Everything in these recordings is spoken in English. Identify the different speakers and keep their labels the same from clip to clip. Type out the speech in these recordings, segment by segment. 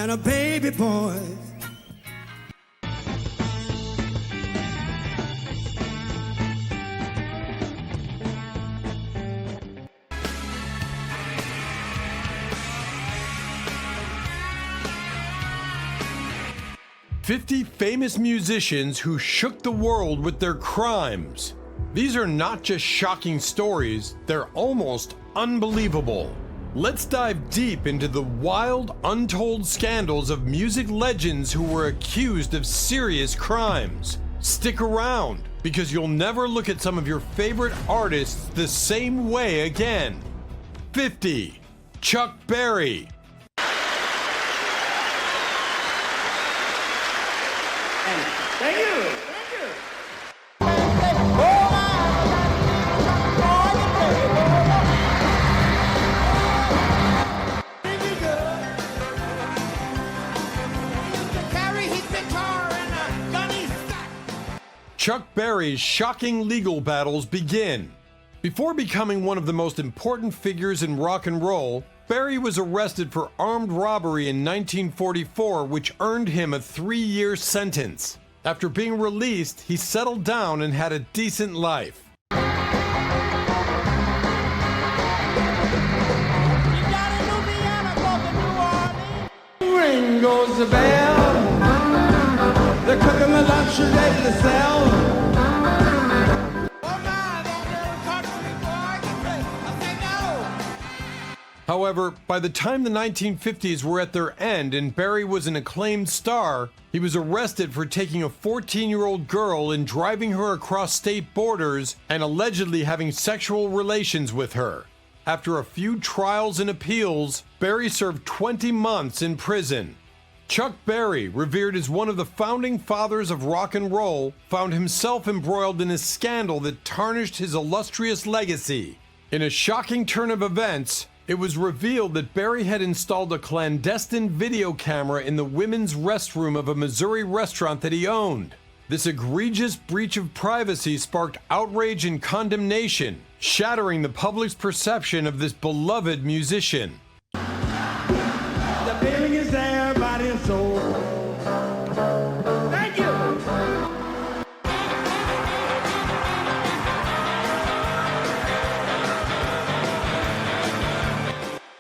Speaker 1: and a baby boy.
Speaker 2: "50 famous musicians who shook the world with their crimes." These are not just shocking stories, they're almost unbelievable. Let's dive deep into the wild, untold scandals of music legends who were accused of serious crimes. Stick around, because you'll never look at some of your favorite artists the same way again. 50. Chuck Berry.
Speaker 3: Thank you.
Speaker 2: Chuck Berry's shocking legal battles begin. Before becoming one of the most important figures in rock and roll, Berry was arrested for armed robbery in 1944, which earned him a 3-year sentence. After being released, he settled down and had a decent life.
Speaker 1: Ring goes the bell. They're cooking the lunch ready to sell.
Speaker 2: However, by the time the 1950s were at their end and Berry was an acclaimed star, he was arrested for taking a 14-year-old girl and driving her across state borders and allegedly having sexual relations with her. After a few trials and appeals, Berry served 20 months in prison. Chuck Berry, revered as one of the founding fathers of rock and roll, found himself embroiled in a scandal that tarnished his illustrious legacy. In a shocking turn of events, it was revealed that Berry had installed a clandestine video camera in the women's restroom of a Missouri restaurant that he owned. This egregious breach of privacy sparked outrage and condemnation, shattering the public's perception of this beloved musician.
Speaker 1: The feeling is there, body and soul. Thank you.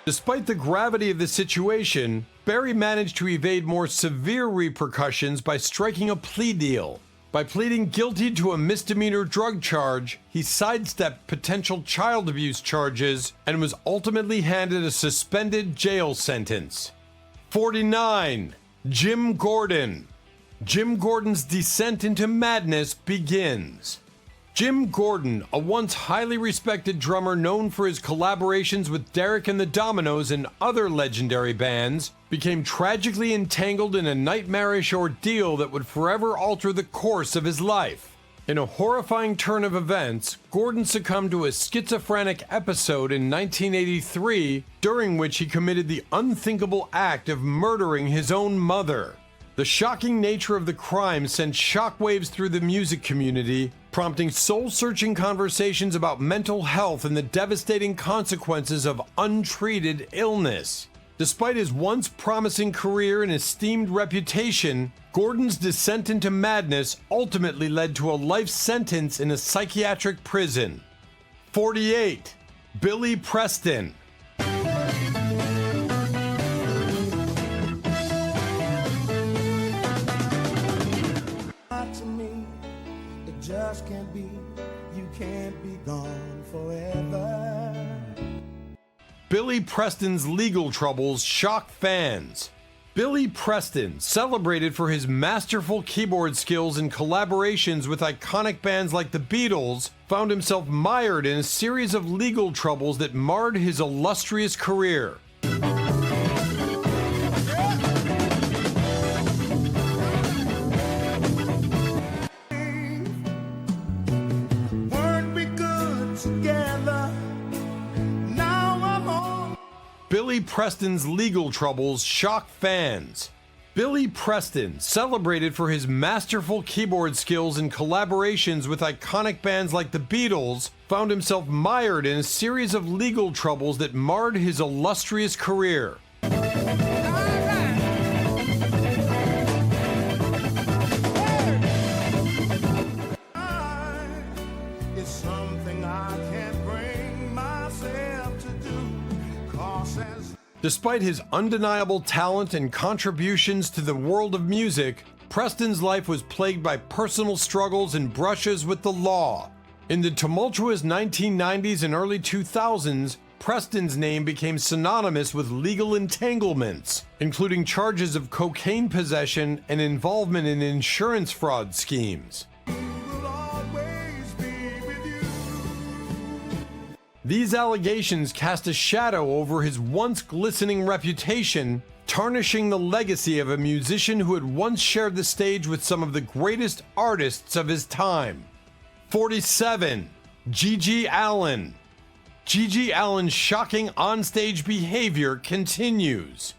Speaker 2: Despite the gravity of the situation, Berry managed to evade more severe repercussions by striking a plea deal. By pleading guilty to a misdemeanor drug charge, he sidestepped potential child abuse charges and was ultimately handed a suspended jail sentence. 49. Jim Gordon. Jim Gordon's descent into madness begins. Jim Gordon, a once highly respected drummer known for his collaborations with Derek and the Dominoes and other legendary bands, became tragically entangled in a nightmarish ordeal that would forever alter the course of his life. In a horrifying turn of events, Gordon succumbed to a schizophrenic episode in 1983, during which he committed the unthinkable act of murdering his own mother. The shocking nature of the crime sent shockwaves through the music community, prompting soul-searching conversations about mental health and the devastating consequences of untreated illness. Despite his once promising career and esteemed reputation, Gordon's descent into madness ultimately led to a life sentence in a psychiatric prison. 48. Billy Preston.
Speaker 1: Just can't be, you can't be gone forever.
Speaker 2: Billy Preston's legal troubles shock fans. Billy Preston, celebrated for his masterful keyboard skills and collaborations with iconic bands like the Beatles, found himself mired in a series of legal troubles that marred his illustrious career. Billy Preston's legal troubles shock fans. Billy Preston, celebrated for his masterful keyboard skills and collaborations with iconic bands like the Beatles, found himself mired in a series of legal troubles that marred his illustrious career.
Speaker 1: horses.
Speaker 2: Despite his undeniable talent and contributions to the world of music, Preston's life was plagued by personal struggles and brushes with the law. In the tumultuous 1990s and early 2000s, Preston's name became synonymous with legal entanglements, including charges of cocaine possession and involvement in insurance fraud schemes.
Speaker 1: Will always be with you.
Speaker 2: These allegations cast a shadow over his once glistening reputation, tarnishing the legacy of a musician who had once shared the stage with some of the greatest artists of his time. 47. Gigi Allen. Gigi Allen's shocking onstage behavior continues.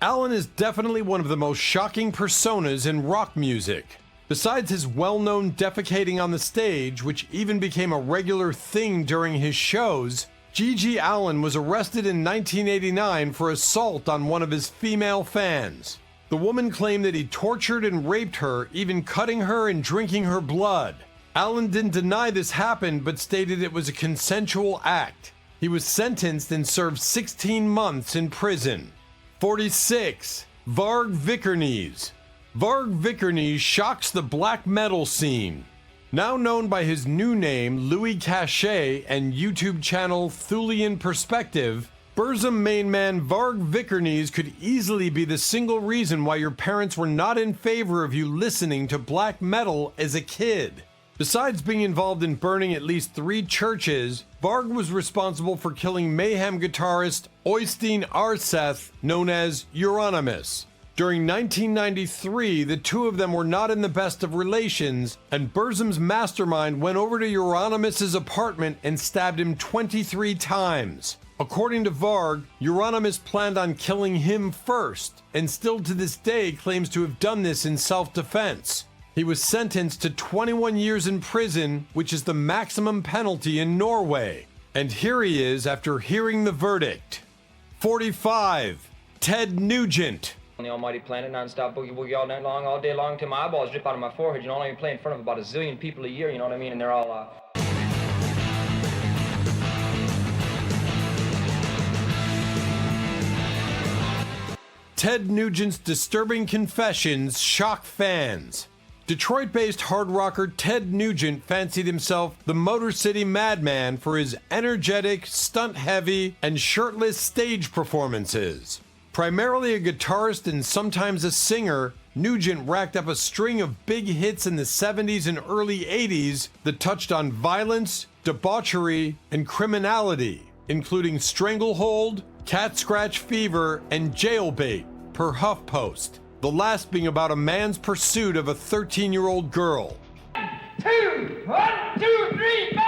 Speaker 2: Allen is definitely one of the most shocking personas in rock music. Besides his well-known defecating on the stage, which even became a regular thing during his shows, Gigi Allen was arrested in 1989 for assault on one of his female fans. The woman claimed that he tortured and raped her, even cutting her and drinking her blood. Allen didn't deny this happened, but stated it was a consensual act. He was sentenced and served 16 months in prison. 46. VAR Vicer. VAR Vicer shocks the black metal scene. Now known by his new name, Louis Cachet, and YouTube channel Thulian Perspective, Burzum main man VAR Vicer could easily be the single reason why your parents were not in favor of you listening to black metal as a kid. Besides being involved in burning at least 3 churches, Varg was responsible for killing Mayhem guitarist Oystein Arseth, known as Euronymous. During 1993, the two of them were not in the best of relations, and Burzum's mastermind went over to Euronymous' apartment and stabbed him 23 times. According to Varg, Euronymous planned on killing him first, and still to this day claims to have done this in self-defense. He was sentenced to 21 years in prison, which is the maximum penalty in Norway. And here he is after hearing the verdict. 45. Ted Nugent.
Speaker 4: On the almighty planet, non-stop boogie woogie all night long, all day long, till my eyeballs drip out of my forehead. You know, I only play in front of about a zillion people a year, you know what I mean? And they're all,
Speaker 2: Ted Nugent's disturbing confessions shock fans. Detroit-based hard rocker Ted Nugent fancied himself the Motor City Madman for his energetic, stunt-heavy, and shirtless stage performances. Primarily a guitarist and sometimes a singer, Nugent racked up a string of big hits in the 70s and early 80s that touched on violence, debauchery, and criminality, including Stranglehold, Cat Scratch Fever, and Jailbait, per HuffPost. The last being about a man's pursuit of a 13-year-old girl.
Speaker 3: 2, 1, 2, 3, go!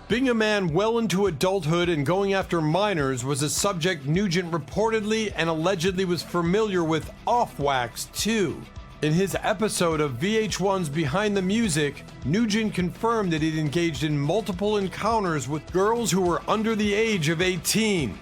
Speaker 2: Being a man well into adulthood and going after minors was a subject Nugent reportedly and allegedly was familiar with off wax too. In his episode of VH1's Behind the Music, Nugent confirmed that he'd engaged in multiple encounters with girls who were under the age of 18.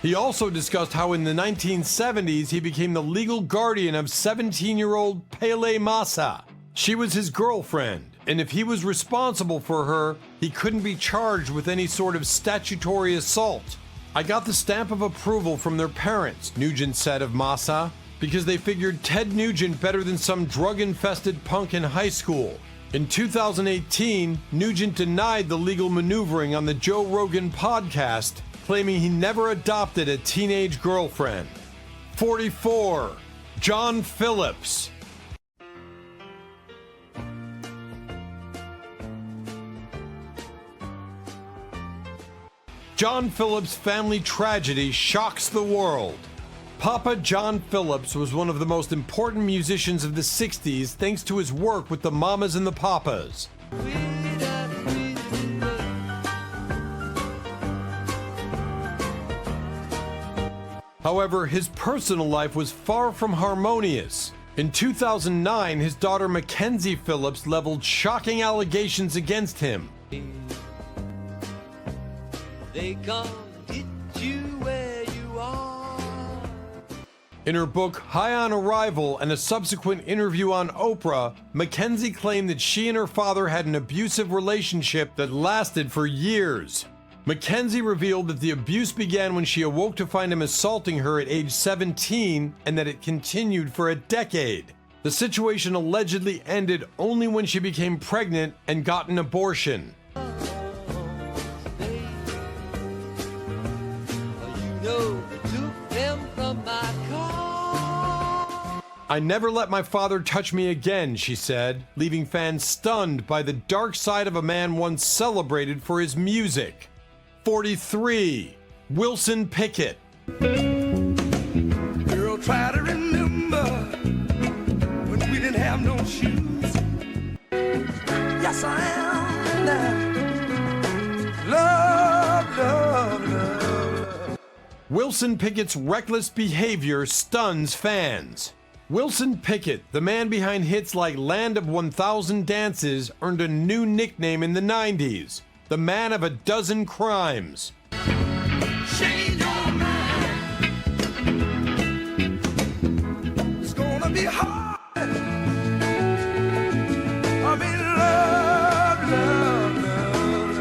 Speaker 2: He also discussed how in the 1970s he became the legal guardian of 17-year-old Pele Massa. She was his girlfriend, and if he was responsible for her, he couldn't be charged with any sort of statutory assault. I got the stamp of approval from their parents, Nugent said of Massa, because they figured Ted Nugent better than some drug-infested punk in high school. In 2018, Nugent denied the legal maneuvering on the Joe Rogan podcast, claiming he never adopted a teenage girlfriend. 44. John Phillips. John Phillips' family tragedy shocks the world. Papa John Phillips was one of the most important musicians of the 60s thanks to his work with the Mamas and the Papas. However, his personal life was far from harmonious. In 2009, his daughter Mackenzie Phillips leveled shocking allegations against him.
Speaker 5: They can't hit you where you are.
Speaker 2: In her book High on Arrival and a subsequent interview on Oprah, Mackenzie claimed that she and her father had an abusive relationship that lasted for years. Mackenzie revealed that the abuse began when she awoke to find him assaulting her at age 17 and that it continued for a decade. The situation allegedly ended only when she became pregnant and got an abortion. I never let my father touch me again, she said, leaving fans stunned by the dark side of a man once celebrated for his music. 43. Wilson Picket.
Speaker 1: Girl, try to remember when we didn't have no shoes. Yes, I am now. Love, love, love.
Speaker 2: Wilson Pickett's reckless behavior stuns fans. Wilson Pickett, the man behind hits like Land of 1000 Dances, earned a new nickname in the 90s. The man of a dozen crimes.
Speaker 1: Change your mind. It's gonna be hard. I'm in love, love, love,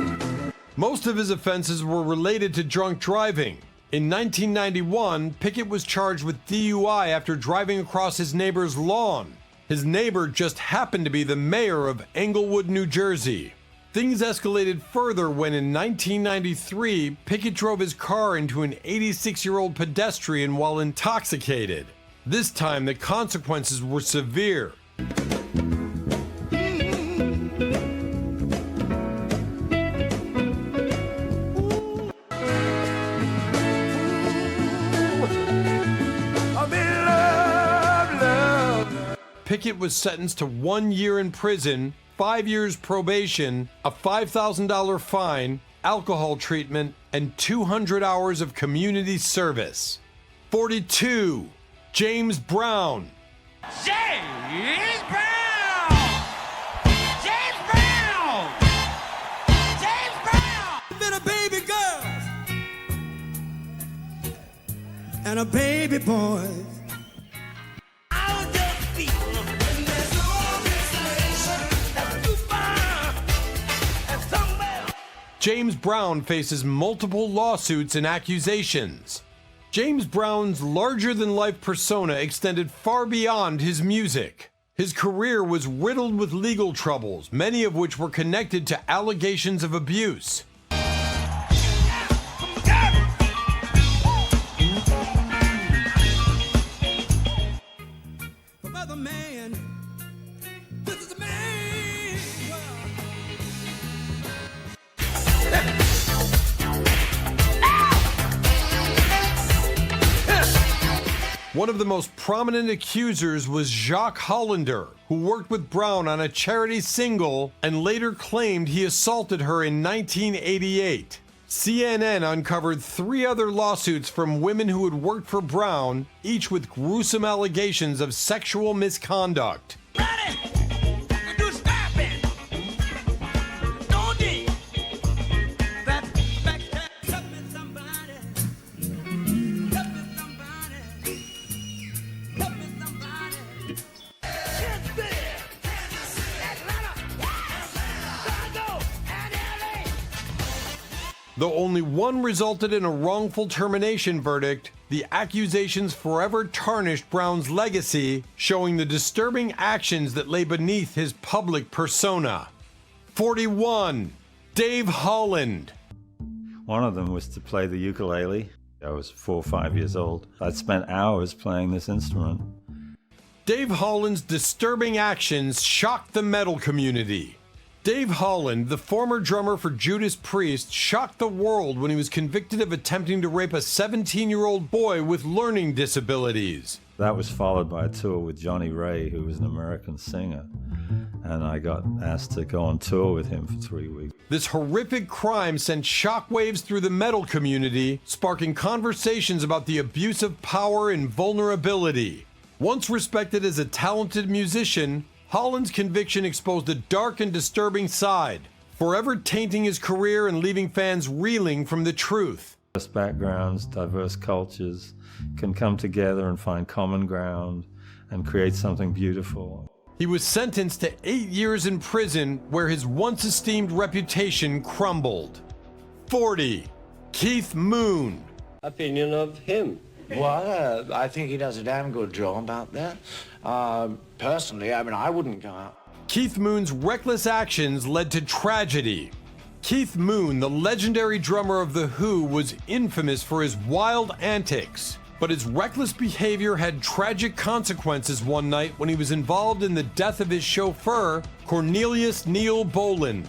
Speaker 1: love.
Speaker 2: Most of his offenses were related to drunk driving. In 1991, Pickett was charged with DUI after driving across his neighbor's lawn. His neighbor just happened to be the mayor of Englewood, New Jersey. Things escalated further when in 1993, Pickett drove his car into an 86-year-old pedestrian while intoxicated. This time, the consequences were severe. Pickett was sentenced to 1 year in prison, 5 years probation, a $5,000 fine, alcohol treatment, and 200 hours of community service. 42. James Brown.
Speaker 3: James Brown! James Brown! James Brown!
Speaker 1: Been a baby girl and a baby boy.
Speaker 2: James Brown faces multiple lawsuits and accusations. James Brown's larger-than-life persona extended far beyond his music. His career was riddled with legal troubles, many of which were connected to allegations of abuse. One of the most prominent accusers was Jacques Hollander, who worked with Brown on a charity single and later claimed he assaulted her in 1988. CNN uncovered 3 other lawsuits from women who had worked for Brown, each with gruesome allegations of sexual misconduct. Though only one resulted in a wrongful termination verdict, the accusations forever tarnished Brown's legacy, showing the disturbing actions that lay beneath his public persona. 41. Dave Holland.
Speaker 6: One of them was to play the ukulele. I was 4 or 5 years old. I'd spent hours playing this instrument.
Speaker 2: Dave Holland's disturbing actions shocked the metal community. Dave Holland, the former drummer for Judas Priest, shocked the world when he was convicted of attempting to rape a 17-year-old boy with learning disabilities.
Speaker 6: That was followed by a tour with Johnny Ray, who was an American singer, and I got asked to go on tour with him for 3 weeks.
Speaker 2: This horrific crime sent shockwaves through the metal community, sparking conversations about the abuse of power and vulnerability. Once respected as a talented musician, Holland's conviction exposed a dark and disturbing side, forever tainting his career and leaving fans reeling from the truth.
Speaker 6: Diverse backgrounds, diverse cultures can come together and find common ground and create something beautiful.
Speaker 2: He was sentenced to 8 years in prison, where his once esteemed reputation crumbled. 40. Keith Moon.
Speaker 7: Opinion of him?
Speaker 8: Well, I think he does a damn good job about that. Personally, I mean, I wouldn't go out.
Speaker 2: Keith Moon's reckless actions led to tragedy. Keith Moon, the legendary drummer of The Who, was infamous for his wild antics. But his reckless behavior had tragic consequences one night when he was involved in the death of his chauffeur, Cornelius Neil Boland.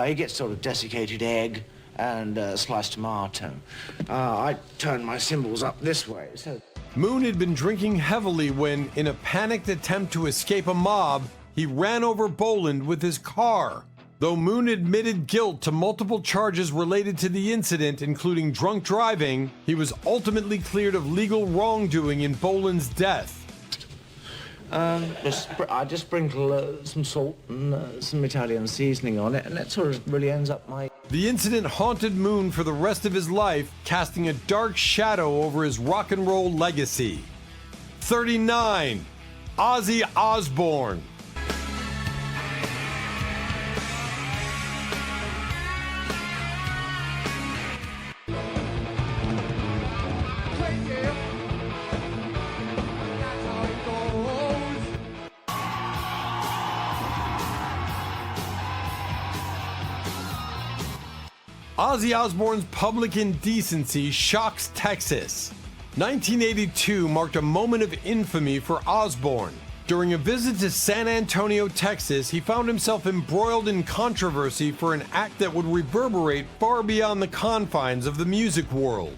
Speaker 8: He gets sort of desiccated egg and sliced tomato. I turned my cymbals up this way, so...
Speaker 2: Moon had been drinking heavily when, in a panicked attempt to escape a mob, he ran over Boland with his car. Though Moon admitted guilt to multiple charges related to the incident, including drunk driving, he was ultimately cleared of legal wrongdoing in Boland's death.
Speaker 8: I just sprinkle some salt and some Italian seasoning on it, and that sort of really ends up my...
Speaker 2: The incident haunted Moon for the rest of his life, casting a dark shadow over his rock and roll legacy. 39. Aussie Osborne. Ozzy Osbourne's public indecency shocks Texas. 1982 marked a moment of infamy for Osbourne. During a visit to San Antonio, Texas, he found himself embroiled in controversy for an act that would reverberate far beyond the confines of the music world.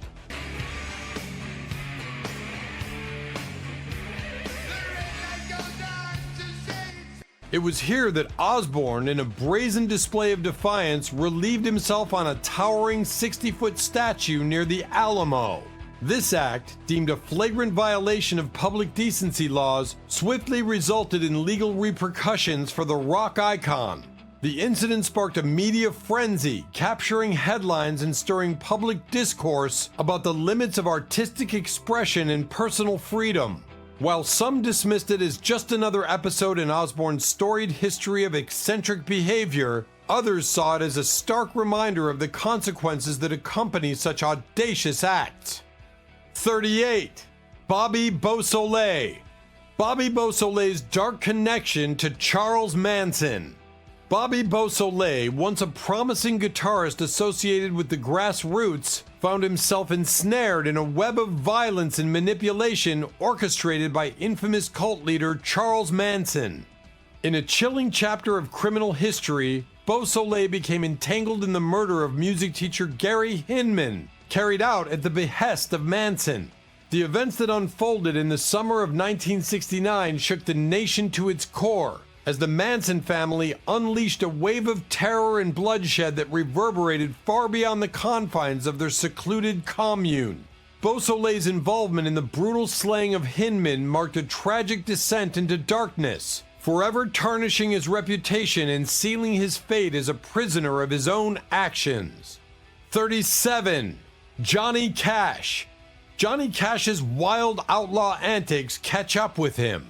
Speaker 2: It was here that Osborne, in a brazen display of defiance, relieved himself on a towering 60-foot statue near the Alamo. This act, deemed a flagrant violation of public decency laws, swiftly resulted in legal repercussions for the rock icon. The incident sparked a media frenzy, capturing headlines and stirring public discourse about the limits of artistic expression and personal freedom. While some dismissed it as just another episode in Osborne's storied history of eccentric behavior, others saw it as a stark reminder of the consequences that accompany such audacious acts. 38. Bobby Bosole. Bobby Bosole's dark connection to Charles Manson. Bobby Bosole, once a promising guitarist associated with the Grassroots, found himself ensnared in a web of violence and manipulation orchestrated by infamous cult leader Charles Manson. In a chilling chapter of criminal history, Bosole became entangled in the murder of music teacher Gary Hinman, carried out at the behest of Manson. The events that unfolded in the summer of 1969 shook the nation to its core, as the Manson family unleashed a wave of terror and bloodshed that reverberated far beyond the confines of their secluded commune. Bosole's involvement in the brutal slaying of Hinman marked a tragic descent into darkness, forever tarnishing his reputation and sealing his fate as a prisoner of his own actions. 37. Johnny Cash. Johnny Cash's wild outlaw antics catch up with him.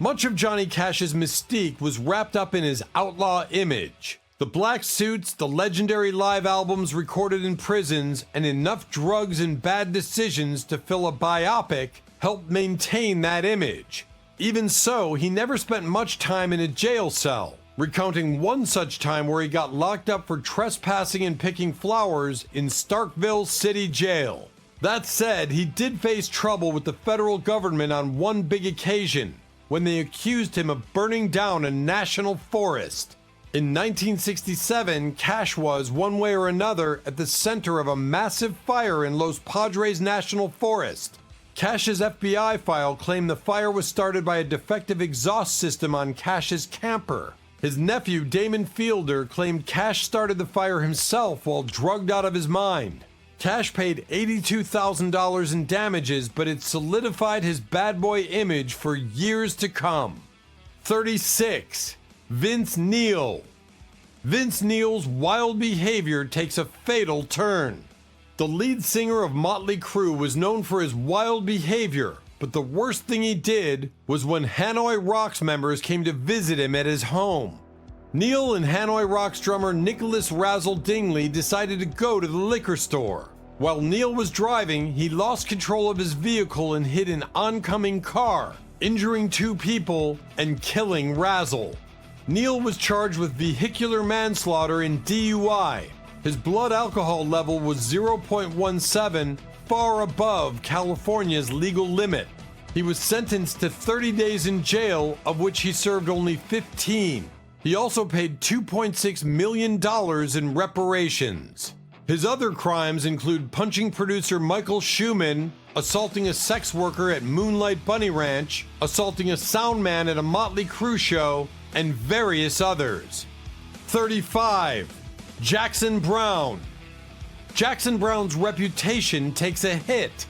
Speaker 2: Much of Johnny Cash's mystique was wrapped up in his outlaw image. The black suits, the legendary live albums recorded in prisons, and enough drugs and bad decisions to fill a biopic helped maintain that image. Even so, he never spent much time in a jail cell, recounting one such time where he got locked up for trespassing and picking flowers in Starkville City Jail. That said, he did face trouble with the federal government on one big occasion, when they accused him of burning down a national forest. In 1967, Cash was, one way or another, at the center of a massive fire in Los Padres National Forest. Cash's FBI file claimed the fire was started by a defective exhaust system on Cash's camper. His nephew, Damon Fielder, claimed Cash started the fire himself while drugged out of his mind. Cash paid $82,000 in damages, but it solidified his bad boy image for years to come. 36. Vince Neil. Vince Neil's wild behavior takes a fatal turn. The lead singer of Motley Crue was known for his wild behavior, but the worst thing he did was when Hanoi Rocks members came to visit him at his home. Neil and Hanoi Rocks drummer Nicholas Razzle Dingley decided to go to the liquor store. While Neil was driving, he lost control of his vehicle and hit an oncoming car, injuring 2 people and killing Razzle. Neil was charged with vehicular manslaughter and DUI. His blood alcohol level was 0.17, far above California's legal limit. He was sentenced to 30 days in jail, of which he served only 15. He also paid $2.6 million in reparations. His other crimes include punching producer Michael Schumann, assaulting a sex worker at Moonlight Bunny Ranch, assaulting a sound man at a Motley Crue show, and various others. 35. Jackson Browne. Jackson Browne's reputation takes a hit.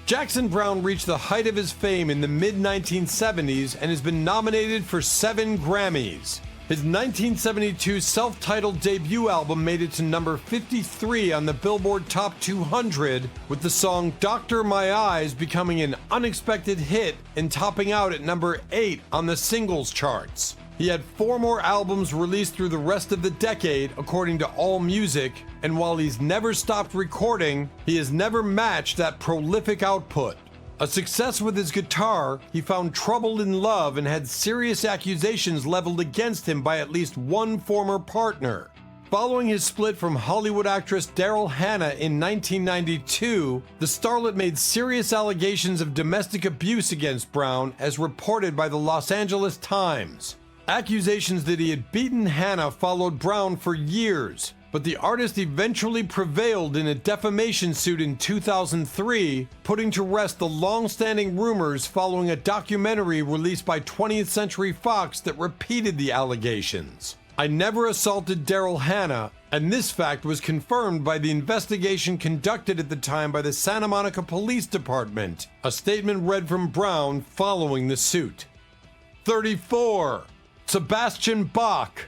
Speaker 2: Jackson Browne reached the height of his fame in the mid-1970s and has been nominated for 7 Grammys. His 1972 self-titled debut album made it to number 53 on the Billboard Top 200, with the song Doctor My Eyes becoming an unexpected hit and topping out at number 8 on the singles charts. He had 4 more albums released through the rest of the decade, according to AllMusic, and while he's never stopped recording, he has never matched that prolific output. A success with his guitar, he found trouble in love and had serious accusations leveled against him by at least one former partner. Following his split from Hollywood actress Daryl Hannah in 1992, the starlet made serious allegations of domestic abuse against Browne, as reported by the Los Angeles Times. Accusations that he had beaten Hannah followed Browne for years, but the artist eventually prevailed in a defamation suit in 2003, putting to rest the long-standing rumors following a documentary released by 20th Century Fox that repeated the allegations. I never assaulted Daryl Hannah, and this fact was confirmed by the investigation conducted at the time by the Santa Monica Police Department, a statement read from Browne following the suit. 34. Sebastian Bach.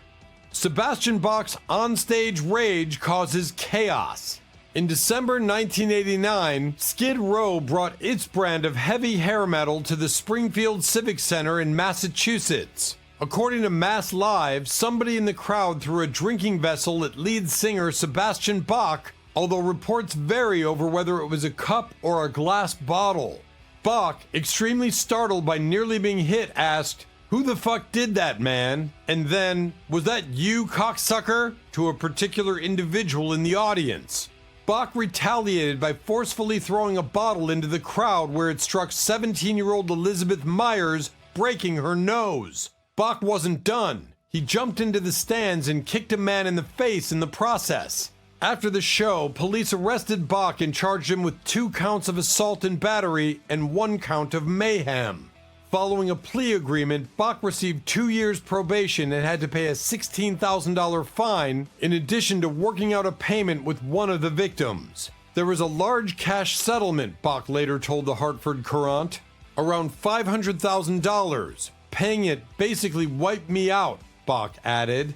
Speaker 2: Sebastian Bach's onstage rage causes chaos. In December 1989, Skid Row brought its brand of heavy hair metal to the Springfield Civic Center in Massachusetts. According to Mass Live, somebody in the crowd threw a drinking vessel at lead singer Sebastian Bach, although reports vary over whether it was a cup or a glass bottle. Bach, extremely startled by nearly being hit, asked, "Who the fuck did that, man?" And then, "Was that you, cocksucker?" to a particular individual in the audience. Bach retaliated by forcefully throwing a bottle into the crowd, where it struck 17-year-old Elizabeth Myers, breaking her nose. Bach wasn't done. He jumped into the stands and kicked a man in the face in the process. After the show, police arrested Bach and charged him with 2 counts of assault and battery and 1 count of mayhem. Following a plea agreement, Bach received 2 years probation and had to pay a $16,000 fine, in addition to working out a payment with one of the victims. There was a large cash settlement, Bach later told the Hartford Courant. Around $500,000. Paying it basically wiped me out, Bach added.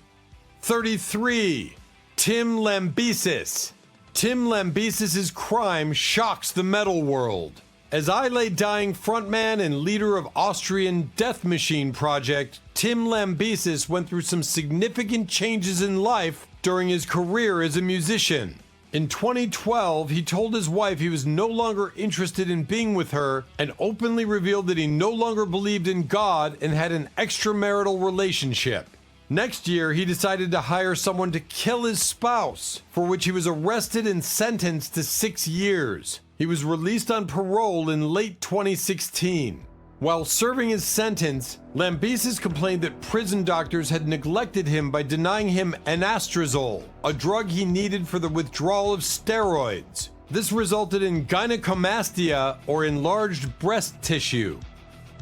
Speaker 2: 33. Tim Lambesis. Tim Lambesis' crime shocks the metal world. As I Lay Dying frontman and leader of Austrian Death Machine Project, Tim Lambesis went through some significant changes in life during his career as a musician. In 2012, he told his wife he was no longer interested in being with her and openly revealed that he no longer believed in God and had an extramarital relationship. Next year, he decided to hire someone to kill his spouse, for which he was arrested and sentenced to 6 years. He was released on parole in late 2016. While serving his sentence, Lambesis complained that prison doctors had neglected him by denying him anastrozole, a drug he needed for the withdrawal of steroids. This resulted in gynecomastia, or enlarged breast tissue.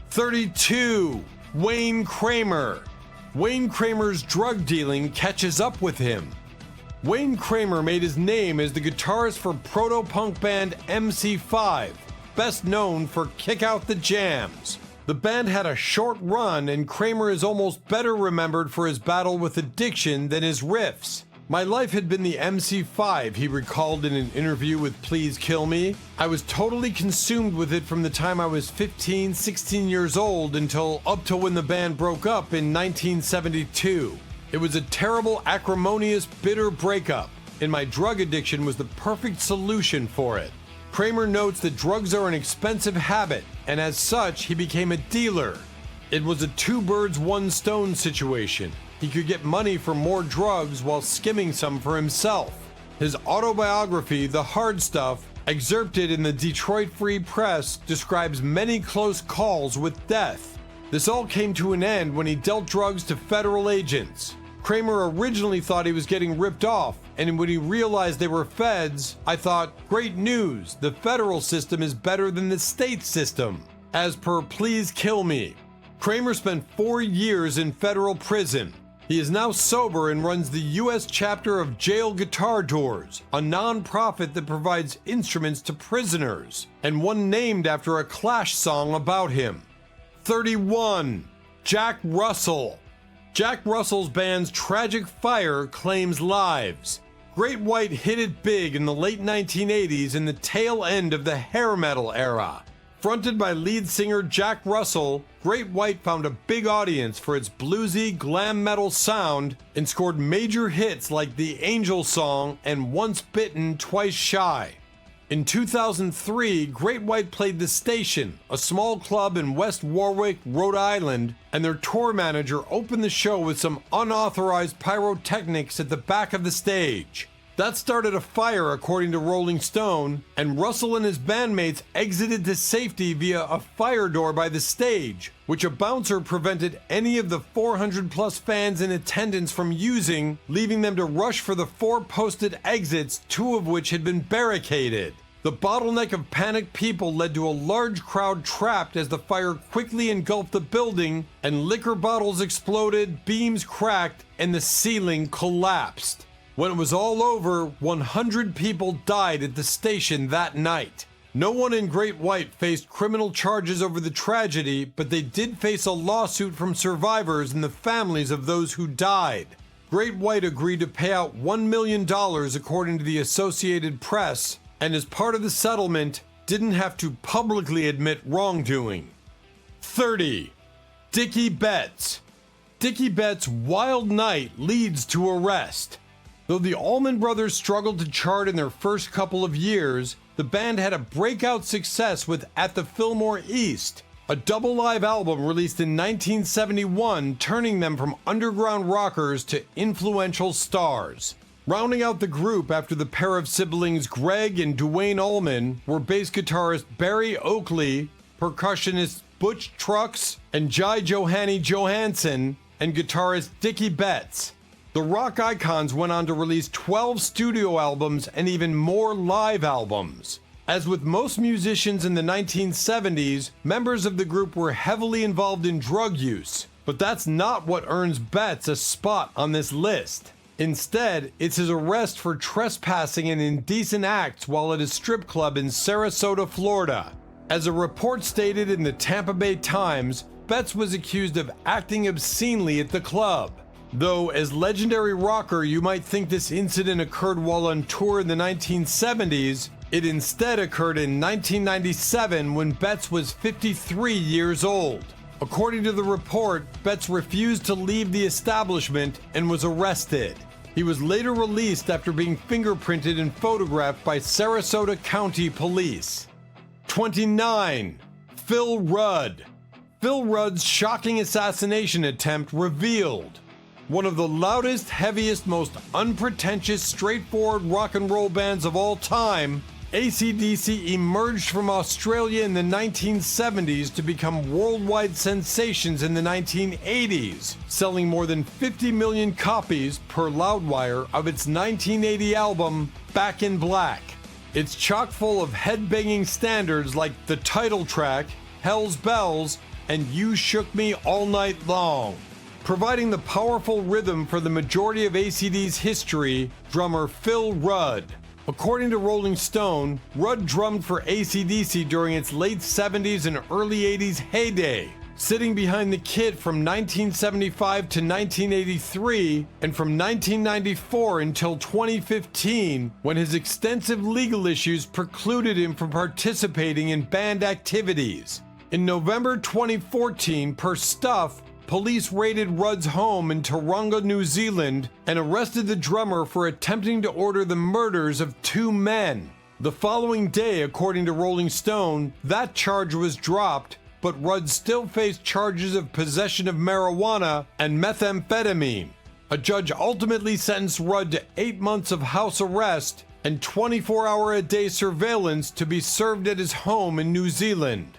Speaker 2: 32. Wayne Kramer. Wayne Kramer's drug dealing catches up with him. Wayne Kramer made his name as the guitarist for proto-punk band MC5, best known for Kick Out the Jams. The band had a short run, and Kramer is almost better remembered for his battle with addiction than his riffs. My life had been the MC5, he recalled in an interview with Please Kill Me. I was totally consumed with it from the time I was 15, 16 years old up till when the band broke up in 1972. It was a terrible, acrimonious, bitter breakup, and my drug addiction was the perfect solution for it. Kramer notes that drugs are an expensive habit, and as such, he became a dealer. It was a two birds, one stone situation. He could get money for more drugs while skimming some for himself. His autobiography, The Hard Stuff, excerpted in the Detroit Free Press, describes many close calls with death. This all came to an end when he dealt drugs to federal agents. Kramer originally thought he was getting ripped off, and when he realized they were feds, I thought, great news, the federal system is better than the state system, as per Please Kill Me. Kramer spent 4 years in federal prison. He is now sober and runs the U.S. chapter of Jail Guitar Tours, a non-profit that provides instruments to prisoners, and one named after a Clash song about him. 31. Jack Russell. Jack Russell's band's Tragic Fire claims lives. Great White hit it big in the late 1980s in the tail end of the hair metal era. Fronted by lead singer Jack Russell, Great White found a big audience for its bluesy glam metal sound and scored major hits like The Angel Song and Once Bitten, Twice Shy. In 2003, Great White played The Station, a small club in West Warwick, Rhode Island, and their tour manager opened the show with some unauthorized pyrotechnics at the back of the stage. That started a fire, according to Rolling Stone, and Russell and his bandmates exited to safety via a fire door by the stage, which a bouncer prevented any of the 400-plus fans in attendance from using, leaving them to rush for the 4 posted exits, 2 of which had been barricaded. The bottleneck of panicked people led to a large crowd trapped as the fire quickly engulfed the building, and liquor bottles exploded, beams cracked, and the ceiling collapsed. When it was all over, 100 people died at the station that night. No one in Great White faced criminal charges over the tragedy, but they did face a lawsuit from survivors and the families of those who died. Great White agreed to pay out $1 million according to the Associated Press, and as part of the settlement, didn't have to publicly admit wrongdoing. 30. Dicky Betts. Dicky Betts' wild night leads to arrest. Though the Allman Brothers struggled to chart in their first couple of years, the band had a breakout success with At the Fillmore East, a double live album released in 1971, turning them from underground rockers to influential stars. Rounding out the group after the pair of siblings Greg and Duane Allman were bass guitarist Barry Oakley, percussionist Butch Trucks, and Jai Johanny Johansson, and guitarist Dicky Betts. The rock icons went on to release 12 studio albums and even more live albums. As with most musicians in the 1970s, members of the group were heavily involved in drug use, but that's not what earns Betts a spot on this list. Instead, it's his arrest for trespassing and indecent acts while at a strip club in Sarasota, Florida. As a report stated in the Tampa Bay Times, Betts was accused of acting obscenely at the club. Though, as legendary rocker, you might think this incident occurred while on tour in the 1970s, it instead occurred in 1997 when Betts was 53 years old. According to the report, Betts refused to leave the establishment and was arrested. He was later released after being fingerprinted and photographed by Sarasota County Police. 29. Phil Rudd. Phil Rudd's shocking assassination attempt revealed. One of the loudest, heaviest, most unpretentious, straightforward rock and roll bands of all time, AC/DC emerged from Australia in the 1970s to become worldwide sensations in the 1980s, selling more than 50 million copies, per Loudwire, of its 1980 album, Back in Black. It's chock full of headbanging standards like the title track, Hell's Bells, and You Shook Me All Night Long. Providing the powerful rhythm for the majority of ACD's history, drummer Phil Rudd. According to Rolling Stone, Rudd drummed for AC/DC during its late 70s and early 80s heyday, sitting behind the kit from 1975 to 1983 and from 1994 until 2015, when his extensive legal issues precluded him from participating in band activities. In November 2014, per Stuff, police raided Rudd's home in Taronga, New Zealand, and arrested the drummer for attempting to order the murders of 2 men. The following day, according to Rolling Stone, that charge was dropped, but Rudd still faced charges of possession of marijuana and methamphetamine. A judge ultimately sentenced Rudd to 8 months of house arrest and 24-hour-a-day surveillance to be served at his home in New Zealand.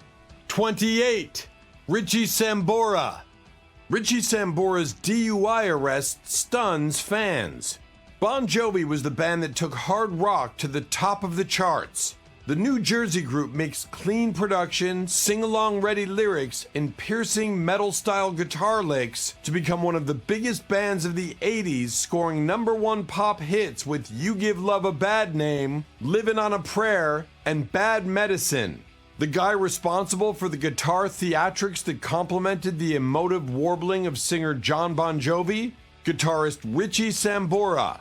Speaker 2: 28. Richie Sambora. Richie Sambora's DUI arrest stuns fans. Bon Jovi was the band that took hard rock to the top of the charts. The New Jersey group makes clean production, sing-along ready lyrics, and piercing metal-style guitar licks to become one of the biggest bands of the 80s, scoring #1 pop hits with You Give Love a Bad Name, Livin' on a Prayer, and Bad Medicine. The guy responsible for the guitar theatrics that complemented the emotive warbling of singer John Bon Jovi? Guitarist Richie Sambora.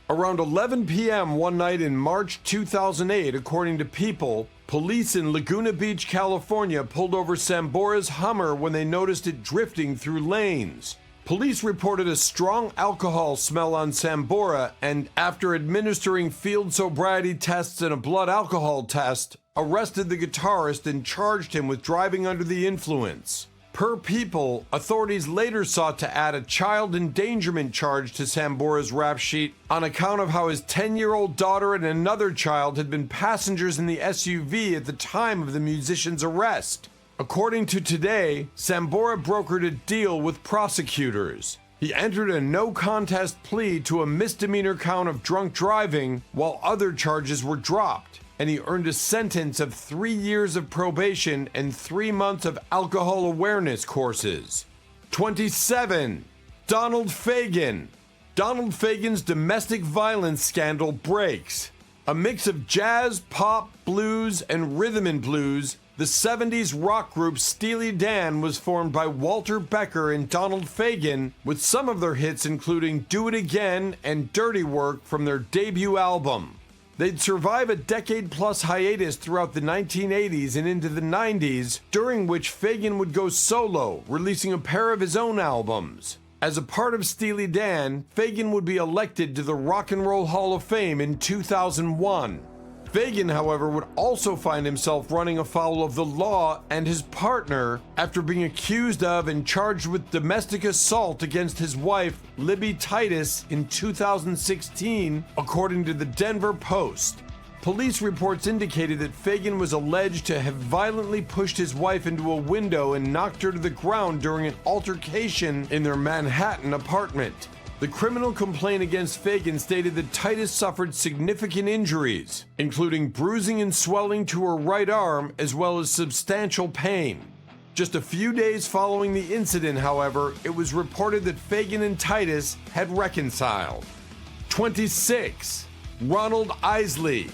Speaker 2: Around 11 p.m. one night in March 2008, according to People, police in Laguna Beach, California pulled over Sambora's Hummer when they noticed it drifting through lanes. Police reported a strong alcohol smell on Sambora and, after administering field sobriety tests and a blood alcohol test, arrested the guitarist and charged him with driving under the influence. Per People, authorities later sought to add a child endangerment charge to Sambora's rap sheet on account of how his 10-year-old daughter and another child had been passengers in the SUV at the time of the musician's arrest. According to Today, Sambora brokered a deal with prosecutors. He entered a no-contest plea to a misdemeanor count of drunk driving, while other charges were dropped, and he earned a sentence of 3 years of probation and 3 months of alcohol awareness courses. 27. Donald Fagan. Donald Fagan's domestic violence scandal breaks. A mix of jazz, pop, blues, and rhythm and blues, the 70s rock group Steely Dan was formed by Walter Becker and Donald Fagan, with some of their hits including Do It Again and Dirty Work from their debut album. They'd survive a decade-plus hiatus throughout the 1980s and into the 90s, during which Fagan would go solo, releasing a pair of his own albums. As a part of Steely Dan, Fagan would be elected to the Rock and Roll Hall of Fame in 2001. Fagan, however, would also find himself running afoul of the law and his partner after being accused of and charged with domestic assault against his wife, Libby Titus, in 2016, according to the Denver Post. Police reports indicated that Fagan was alleged to have violently pushed his wife into a window and knocked her to the ground during an altercation in their Manhattan apartment. The criminal complaint against Fagan stated that Titus suffered significant injuries, including bruising and swelling to her right arm, as well as substantial pain. Just a few days following the incident, however, it was reported that Fagan and Titus had reconciled. 26. Ronald Eisley.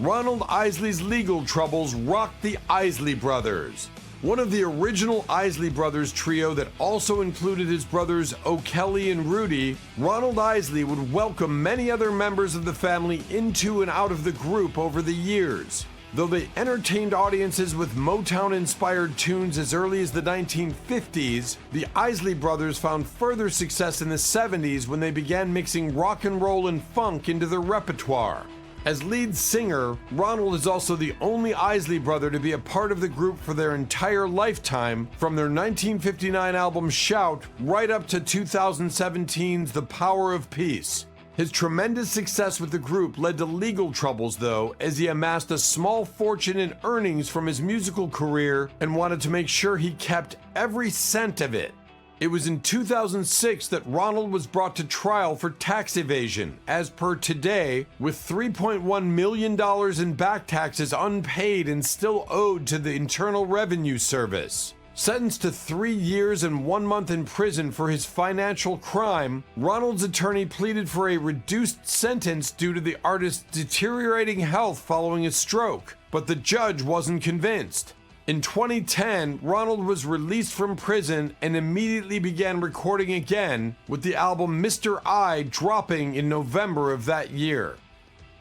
Speaker 2: Ronald Eisley's legal troubles rocked the Eisley brothers. One of the original Eisley brothers trio that also included his brothers O'Kelly and Rudy, Ronald Eisley would welcome many other members of the family into and out of the group over the years. Though they entertained audiences with Motown-inspired tunes as early as the 1950s, the Eisley brothers found further success in the 70s when they began mixing rock and roll and funk into their repertoire. As lead singer, Ronald is also the only Eisley brother to be a part of the group for their entire lifetime, from their 1959 album Shout right up to 2017's The Power of Peace. His tremendous success with the group led to legal troubles, though, as he amassed a small fortune in earnings from his musical career and wanted to make sure he kept every cent of it. It was in 2006 that Ronald was brought to trial for tax evasion, as per Today, with $3.1 million in back taxes unpaid and still owed to the Internal Revenue Service. Sentenced to 3 years and 1 month in prison for his financial crime, Ronald's attorney pleaded for a reduced sentence due to the artist's deteriorating health following a stroke, but the judge wasn't convinced. In 2010, Ronald was released from prison and immediately began recording again, with the album Mr. I dropping in November of that year.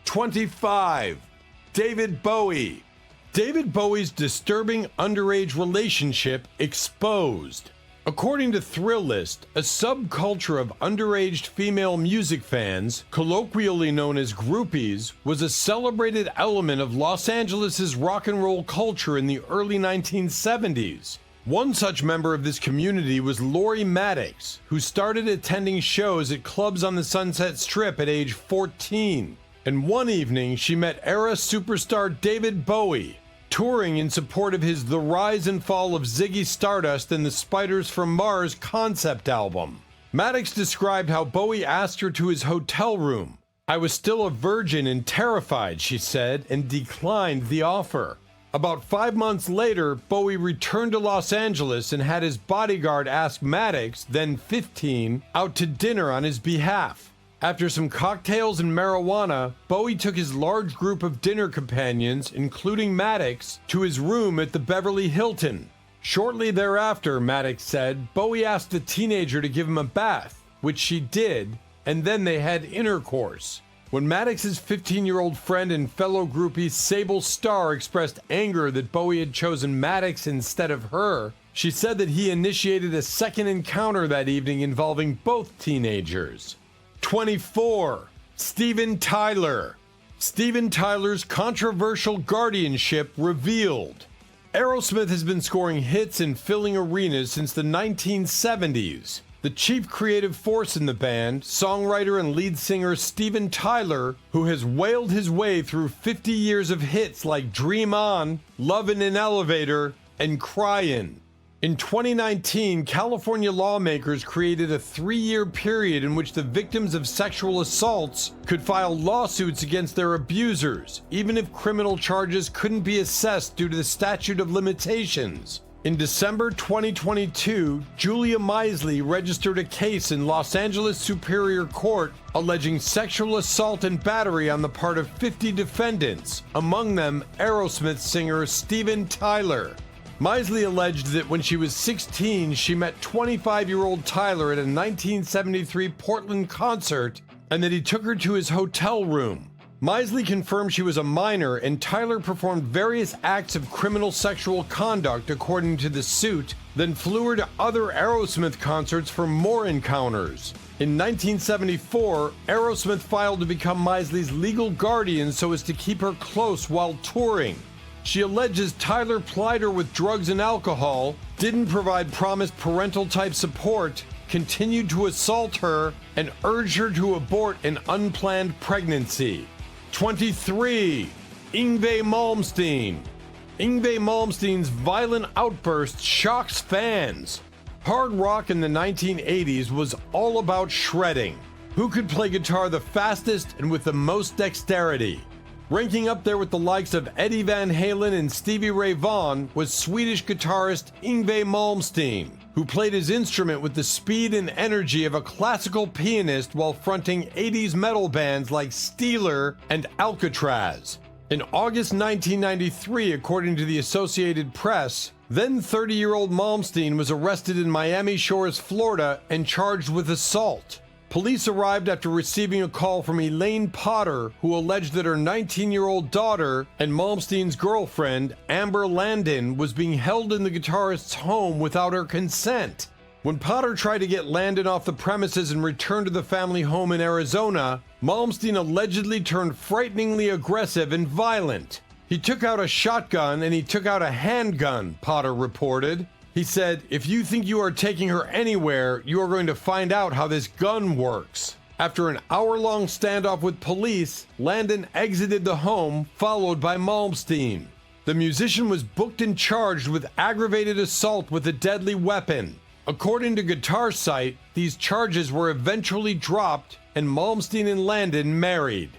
Speaker 2: 25. David Bowie. David Bowie's disturbing underage relationship exposed. According to Thrillist, a subculture of underage female music fans, colloquially known as groupies, was a celebrated element of Los Angeles' rock and roll culture in the early 1970s. One such member of this community was Lori Maddox, who started attending shows at clubs on the Sunset Strip at age 14. And one evening, she met era superstar David Bowie, touring in support of his The Rise and Fall of Ziggy Stardust and the Spiders from Mars concept album. Maddox described how Bowie asked her to his hotel room. "I was still a virgin and terrified," she said, and declined the offer. About 5 months later, Bowie returned to Los Angeles and had his bodyguard ask Maddox, then 15, out to dinner on his behalf. After some cocktails and marijuana, Bowie took his large group of dinner companions, including Maddox, to his room at the Beverly Hilton. Shortly thereafter, Maddox said, Bowie asked the teenager to give him a bath, which she did, and then they had intercourse. When Maddox's 15-year-old friend and fellow groupie Sable Starr expressed anger that Bowie had chosen Maddox instead of her, she said that he initiated a second encounter that evening involving both teenagers. 24. Steven Tyler. Steven Tyler's controversial guardianship revealed. Aerosmith has been scoring hits and filling arenas since the 1970s. The chief creative force in the band, songwriter and lead singer Steven Tyler, who has wailed his way through 50 years of hits like Dream On, Love in an Elevator, and Cryin'. In 2019, California lawmakers created a 3-year period in which the victims of sexual assaults could file lawsuits against their abusers, even if criminal charges couldn't be assessed due to the statute of limitations. In December 2022, Julia Meisley registered a case in Los Angeles Superior Court alleging sexual assault and battery on the part of 50 defendants, among them Aerosmith singer Steven Tyler. Meisley alleged that when she was 16, she met 25-year-old Tyler at a 1973 Portland concert and that he took her to his hotel room. Meisley confirmed she was a minor, and Tyler performed various acts of criminal sexual conduct according to the suit, then flew her to other Aerosmith concerts for more encounters. In 1974, Aerosmith filed to become Meisley's legal guardian so as to keep her close while touring. She alleges Tyler plied her with drugs and alcohol, didn't provide promised parental-type support, continued to assault her, and urged her to abort an unplanned pregnancy. 23. Inve Malmstein. Inve Malmstein's violent outburst shocks fans. Hard rock in the 1980s was all about shredding. Who could play guitar the fastest and with the most dexterity? Ranking up there with the likes of Eddie Van Halen and Stevie Ray Vaughan was Swedish guitarist Inve Malmstein, who played his instrument with the speed and energy of a classical pianist while fronting 80s metal bands like Steeler and Alcatraz. In August 1993, according to the Associated Press, then 30-year-old Malmstein was arrested in Miami Shores, Florida, and charged with assault. Police arrived after receiving a call from Elaine Potter, who alleged that her 19-year-old daughter and Malmstein's girlfriend, Amber Landon, was being held in the guitarist's home without her consent. When Potter tried to get Landon off the premises and return to the family home in Arizona, Malmstein allegedly turned frighteningly aggressive and violent. He took out a shotgun and he took out a handgun, Potter reported. He said, "If you think you are taking her anywhere, you are going to find out how this gun works." After an hour-long standoff with police, Landon exited the home, followed by Malmstein. The musician was booked and charged with aggravated assault with a deadly weapon. According to Guitar Site, these charges were eventually dropped and Malmstein and Landon married.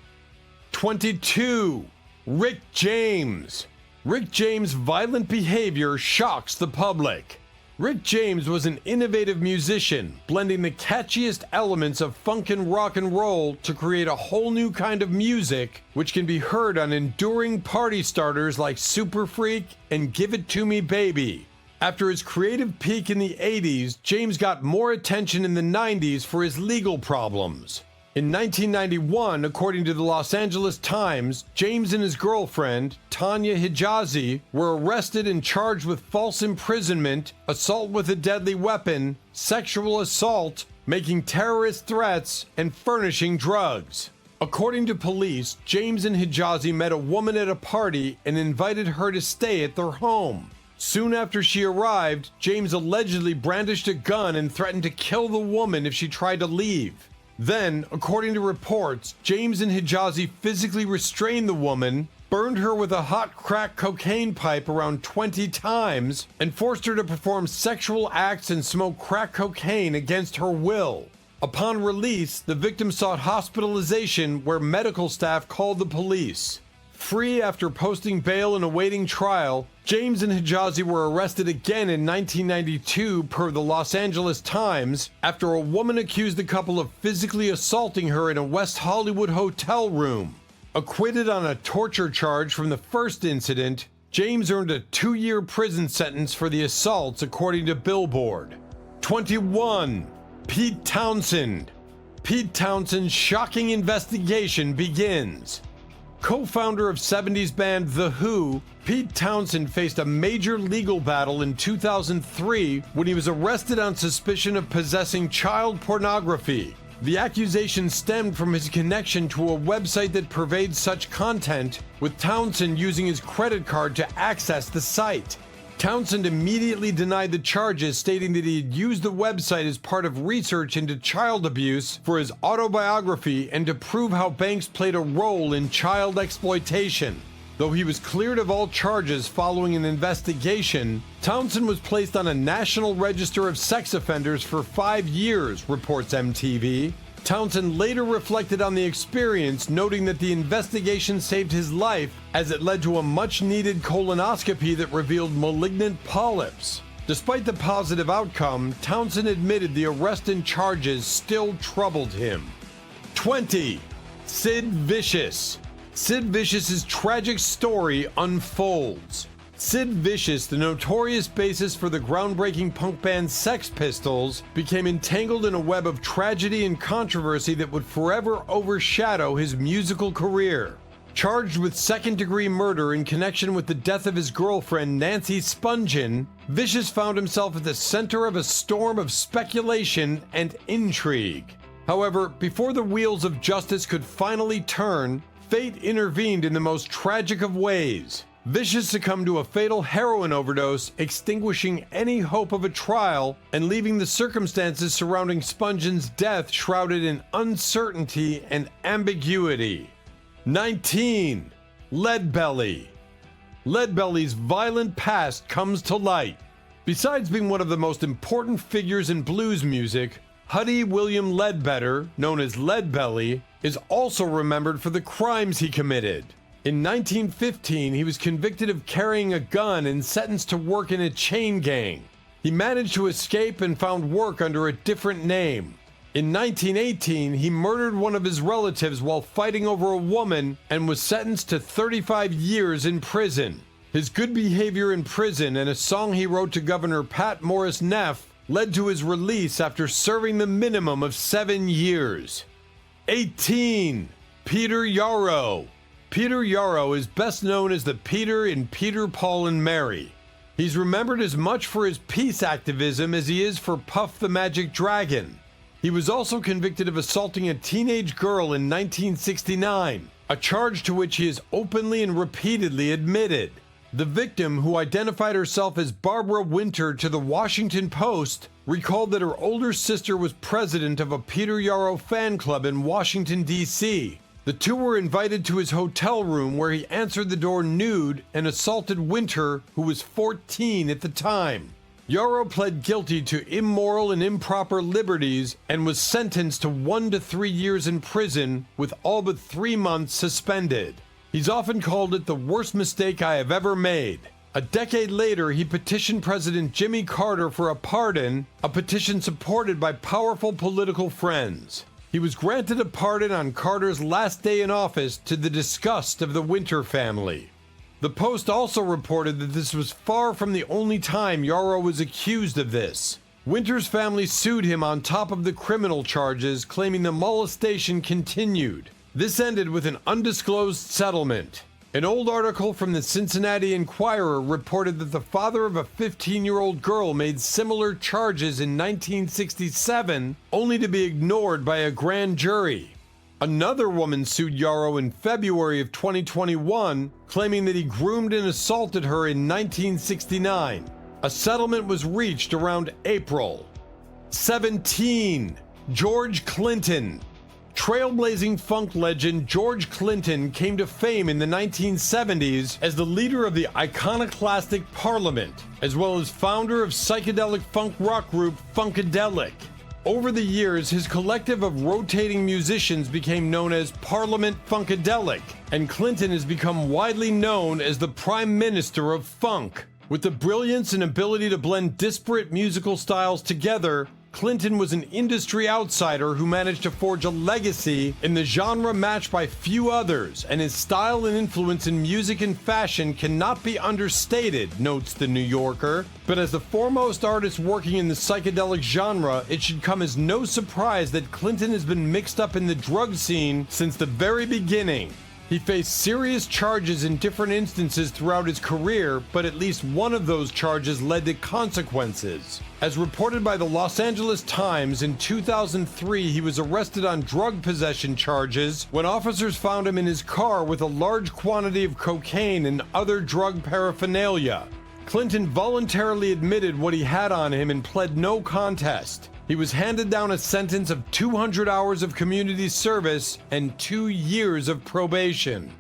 Speaker 2: 22. Rick James. Rick James' violent behavior shocks the public. Rick James was an innovative musician, blending the catchiest elements of funk and rock and roll to create a whole new kind of music, which can be heard on enduring party starters like Super Freak and Give It To Me Baby. After his creative peak in the 80s, James got more attention in the 90s for his legal problems. In 1991, according to the Los Angeles Times, James and his girlfriend, Tanya Hijazi, were arrested and charged with false imprisonment, assault with a deadly weapon, sexual assault, making terrorist threats, and furnishing drugs. According to police, James and Hijazi met a woman at a party and invited her to stay at their home. Soon after she arrived, James allegedly brandished a gun and threatened to kill the woman if she tried to leave. Then, according to reports, James and Hijazi physically restrained the woman, burned her with a hot crack cocaine pipe around 20 times, and forced her to perform sexual acts and smoke crack cocaine against her will. Upon release, the victim sought hospitalization where medical staff called the police. Free after posting bail and awaiting trial, James and Hijazi were arrested again in 1992 per the Los Angeles Times after a woman accused the couple of physically assaulting her in a West Hollywood hotel room. Acquitted on a torture charge from the first incident, James earned a 2-year prison sentence for the assaults according to Billboard. 21. Pete Townson. Pete Townson's shocking investigation begins. Co-founder of 70s band The Who, Pete Townson faced a major legal battle in 2003 when he was arrested on suspicion of possessing child pornography. The accusation stemmed from his connection to a website that purveyed such content, with Townson using his credit card to access the site. Townsend immediately denied the charges, stating that he had used the website as part of research into child abuse for his autobiography and to prove how banks played a role in child exploitation. Though he was cleared of all charges following an investigation, Townsend was placed on a national register of sex offenders for 5 years, reports MTV. Townsend later reflected on the experience, noting that the investigation saved his life as it led to a much-needed colonoscopy that revealed malignant polyps. Despite the positive outcome, Townsend admitted the arrest and charges still troubled him. 20. Sid Vicious. Sid Vicious's tragic story unfolds. Sid Vicious, the notorious bassist for the groundbreaking punk band Sex Pistols, became entangled in a web of tragedy and controversy that would forever overshadow his musical career. Charged with second-degree murder in connection with the death of his girlfriend Nancy Spungen, Vicious found himself at the center of a storm of speculation and intrigue. However, before the wheels of justice could finally turn, fate intervened in the most tragic of ways. Vicious succumbed to a fatal heroin overdose, extinguishing any hope of a trial and leaving the circumstances surrounding Spungen's death shrouded in uncertainty and ambiguity. 19. Leadbelly. Leadbelly's violent past comes to light. Besides being one of the most important figures in blues music, Huddy William Ledbetter, known as Leadbelly, is also remembered for the crimes he committed. In 1915, he was convicted of carrying a gun and sentenced to work in a chain gang. He managed to escape and found work under a different name. In 1918, he murdered one of his relatives while fighting over a woman and was sentenced to 35 years in prison. His good behavior in prison and a song he wrote to Governor Pat Morris Neff led to his release after serving the minimum of 7 years. 18. Peter Yaro. Peter Yaro is best known as the Peter in Peter, Paul, and Mary. He's remembered as much for his peace activism as he is for Puff the Magic Dragon. He was also convicted of assaulting a teenage girl in 1969, a charge to which he has openly and repeatedly admitted. The victim, who identified herself as Barbara Winter to the Washington Post, recalled that her older sister was president of a Peter Yaro fan club in Washington, D.C. The two were invited to his hotel room where he answered the door nude and assaulted Winter, who was 14 at the time. Yaro pled guilty to immoral and improper liberties and was sentenced to 1 to 3 years in prison, with all but 3 months suspended. He's often called it the worst mistake I have ever made. A decade later, he petitioned President Jimmy Carter for a pardon, a petition supported by powerful political friends. He was granted a pardon on Carter's last day in office, to the disgust of the Winter family. The Post also reported that this was far from the only time Yaro was accused of this. Winter's family sued him on top of the criminal charges, claiming the molestation continued. This ended with an undisclosed settlement. An old article from the Cincinnati Enquirer reported that the father of a 15-year-old girl made similar charges in 1967, only to be ignored by a grand jury. Another woman sued Yaro in February of 2021, claiming that he groomed and assaulted her in 1969. A settlement was reached around April. 17. George Clinton. Trailblazing funk legend George Clinton came to fame in the 1970s as the leader of the iconoclastic Parliament, as well as founder of psychedelic funk rock group Funkadelic. Over the years, his collective of rotating musicians became known as Parliament Funkadelic, and Clinton has become widely known as the Prime Minister of Funk. With the brilliance and ability to blend disparate musical styles together, Clinton was an industry outsider who managed to forge a legacy in the genre matched by few others, and his style and influence in music and fashion cannot be understated, notes The New Yorker. But as the foremost artist working in the psychedelic genre, it should come as no surprise that Clinton has been mixed up in the drug scene since the very beginning. He faced serious charges in different instances throughout his career, but at least one of those charges led to consequences. As reported by the Los Angeles Times, in 2003 he was arrested on drug possession charges when officers found him in his car with a large quantity of cocaine and other drug paraphernalia. Clinton voluntarily admitted what he had on him and pled no contest. He was handed down a sentence of 200 hours of community service and 2 years of probation.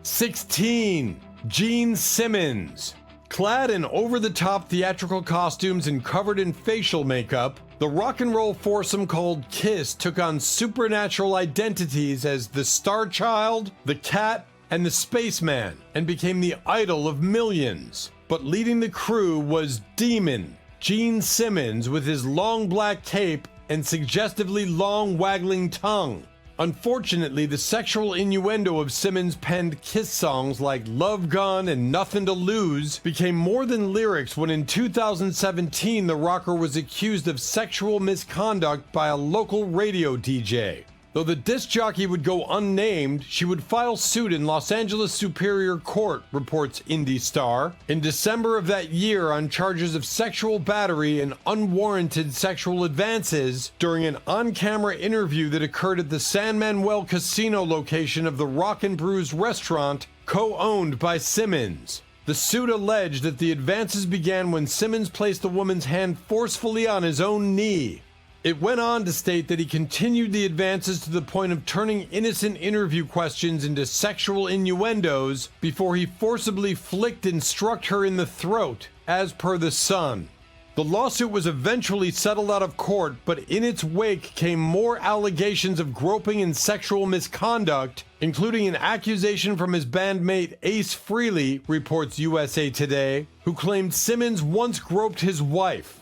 Speaker 2: 16. Gene Simmons. Clad in over-the-top theatrical costumes and covered in facial makeup, the rock and roll foursome called Kiss took on supernatural identities as the Star Child, the Cat, and the Spaceman, and became the idol of millions. But leading the crew was Demon, Gene Simmons, with his long black cape and suggestively long waggling tongue. Unfortunately, the sexual innuendo of Simmons' penned Kiss songs like Love Gun and Nothing to Lose became more than lyrics when in 2017 the rocker was accused of sexual misconduct by a local radio DJ. Though the disc jockey would go unnamed, she would file suit in Los Angeles Superior Court, reports Indie Star, in December of that year on charges of sexual battery and unwarranted sexual advances during an on-camera interview that occurred at the San Manuel Casino location of the Rock and Brews restaurant, co-owned by Simmons. The suit alleged that the advances began when Simmons placed the woman's hand forcefully on his own knee. It went on to state that he continued the advances to the point of turning innocent interview questions into sexual innuendos before he forcibly flicked and struck her in the throat, as per The Sun. The lawsuit was eventually settled out of court, but in its wake came more allegations of groping and sexual misconduct, including an accusation from his bandmate Ace Frehley, reports USA Today, who claimed Simmons once groped his wife.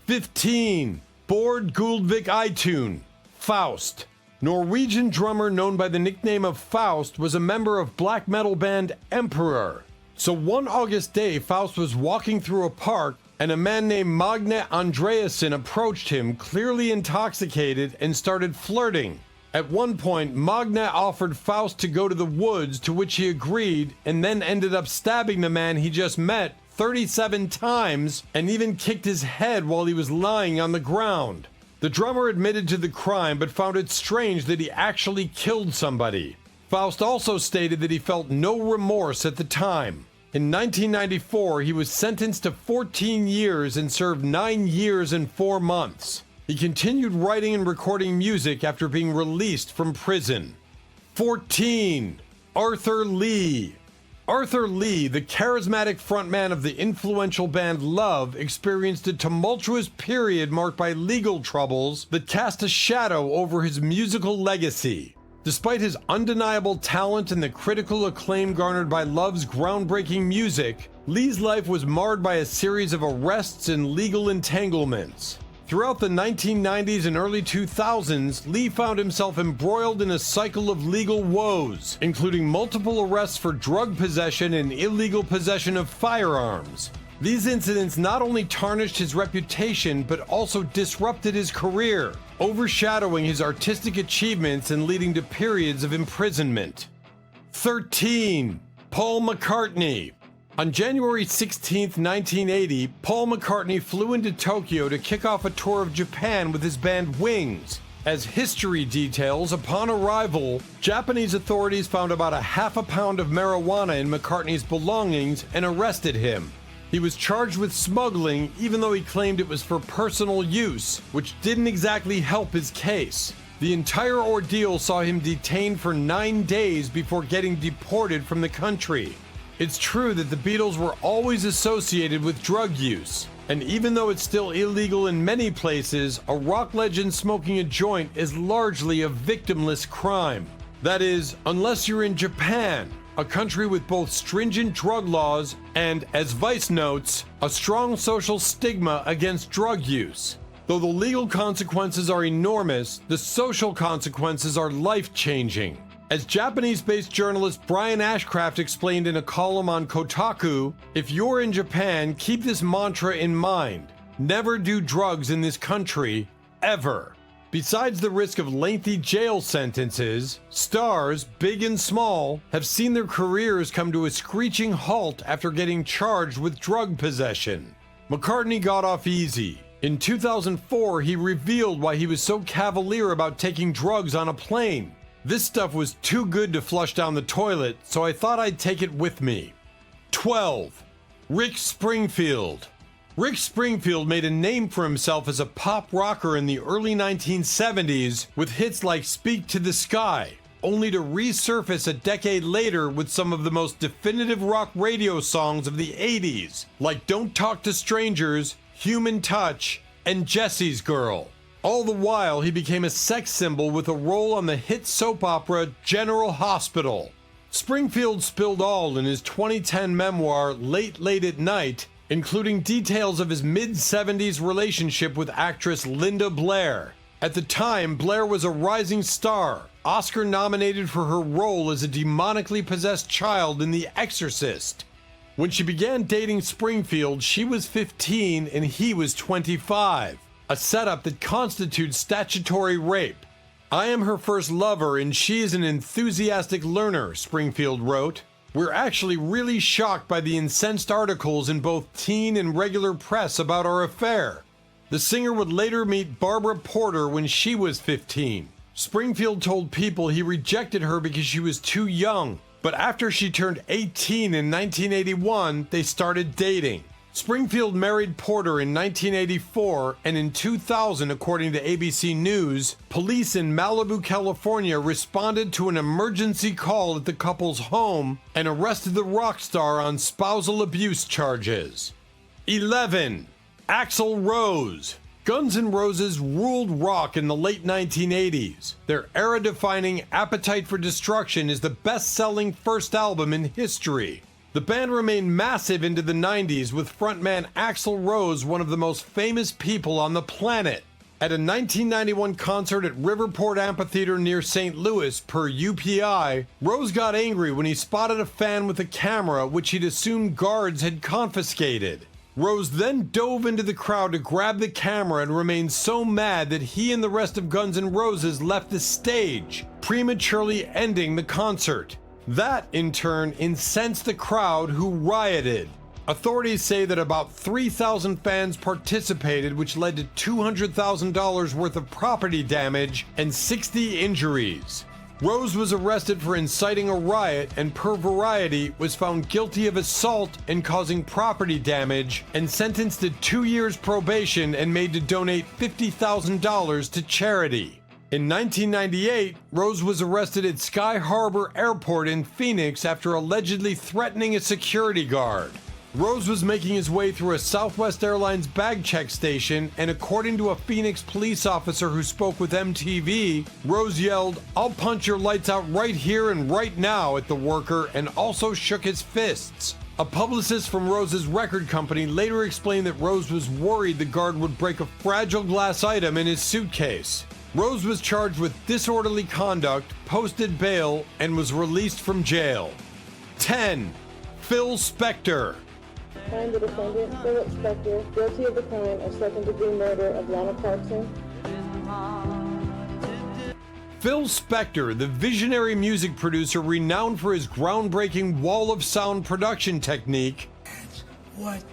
Speaker 2: 15. Bård Guldvik Eitun, Faust. Norwegian drummer known by the nickname of Faust was a member of black metal band Emperor. So one August day, Faust was walking through a park and a man named Magne Andreasen approached him, clearly intoxicated, and started flirting. At one point, Magne offered Faust to go to the woods, to which he agreed, and then ended up stabbing the man he just met 37 times and even kicked his head while he was lying on the ground. The drummer admitted to the crime but found it strange that he actually killed somebody. Faust also stated that he felt no remorse at the time. In 1994, he was sentenced to 14 years and served 9 years and 4 months. He continued writing and recording music after being released from prison. 14. Arthur Lee. Arthur Lee, the charismatic frontman of the influential band Love, experienced a tumultuous period marked by legal troubles that cast a shadow over his musical legacy. Despite his undeniable talent and the critical acclaim garnered by Love's groundbreaking music, Lee's life was marred by a series of arrests and legal entanglements. Throughout the 1990s and early 2000s, Lee found himself embroiled in a cycle of legal woes, including multiple arrests for drug possession and illegal possession of firearms. These incidents not only tarnished his reputation, but also disrupted his career, overshadowing his artistic achievements and leading to periods of imprisonment. 13. Paul McCartney. On January 16, 1980, Paul McCartney flew into Tokyo to kick off a tour of Japan with his band Wings. As history details, upon arrival, Japanese authorities found about a half a pound of marijuana in McCartney's belongings and arrested him. He was charged with smuggling, even though he claimed it was for personal use, which didn't exactly help his case. The entire ordeal saw him detained for 9 days before getting deported from the country. It's true that the Beatles were always associated with drug use, and even though it's still illegal in many places, a rock legend smoking a joint is largely a victimless crime. That is, unless you're in Japan, a country with both stringent drug laws and, as Vice notes, a strong social stigma against drug use. Though the legal consequences are enormous, the social consequences are life-changing. As Japanese-based journalist Brian Ashcraft explained in a column on Kotaku, if you're in Japan, keep this mantra in mind. Never do drugs in this country, ever. Besides the risk of lengthy jail sentences, stars, big and small, have seen their careers come to a screeching halt after getting charged with drug possession. McCartney got off easy. In 2004, he revealed why he was so cavalier about taking drugs on a plane. This stuff was too good to flush down the toilet, so I thought I'd take it with me. 12. Rick Springfield. Rick Springfield made a name for himself as a pop rocker in the early 1970s with hits like Speak to the Sky, only to resurface a decade later with some of the most definitive rock radio songs of the 80s, like Don't Talk to Strangers, Human Touch, and Jesse's Girl. All the while, he became a sex symbol with a role on the hit soap opera General Hospital. Springfield spilled all in his 2010 memoir Late Late at Night, including details of his mid-70s relationship with actress Linda Blair. At the time, Blair was a rising star, Oscar-nominated for her role as a demonically possessed child in The Exorcist. When she began dating Springfield, she was 15 and he was 25. A setup that constitutes statutory rape. I am her first lover and she is an enthusiastic learner, Springfield wrote. We're actually really shocked by the incensed articles in both teen and regular press about our affair. The singer would later meet Barbara Porter when she was 15. Springfield told People he rejected her because she was too young, but after she turned 18 in 1981, they started dating. Springfield married Porter in 1984, and in 2000, according to ABC News, police in Malibu, California responded to an emergency call at the couple's home and arrested the rock star on spousal abuse charges. 11. Axel Rose. Guns N' Roses ruled rock in the late 1980s. Their era-defining Appetite for Destruction is the best-selling first album in history. The band remained massive into the 90s, with frontman Axel Rose one of the most famous people on the planet. At a 1991 concert at Riverport Amphitheater near St. Louis, per UPI, Rose got angry when he spotted a fan with a camera which he'd assumed guards had confiscated. Rose then dove into the crowd to grab the camera and remained so mad that he and the rest of Guns N' Roses left the stage, prematurely ending the concert. That, in turn, incensed the crowd, who rioted. Authorities say that about 3,000 fans participated, which led to $200,000 worth of property damage and 60 injuries. Rose was arrested for inciting a riot and, per Variety, was found guilty of assault and causing property damage and sentenced to 2 years probation and made to donate $50,000 to charity. In 1998, Rose was arrested at Sky Harbor Airport in Phoenix after allegedly threatening a security guard. Rose was making his way through a Southwest Airlines bag check station, and according to a Phoenix police officer who spoke with MTV, Rose yelled, "I'll punch your lights out right here and right now," at the worker, and also shook his fists. A publicist from Rose's record company later explained that Rose was worried the guard would break a fragile glass item in his suitcase. Rose was charged with disorderly conduct, posted bail, and was released from jail. 10. Phil Spectre.
Speaker 9: Find the defendant, Phillips Spectre, guilty of the crime of second-degree murder of Ronald Clarkson.
Speaker 2: Phil Spectre, the visionary music producer renowned for his groundbreaking wall of sound production technique.
Speaker 10: That's what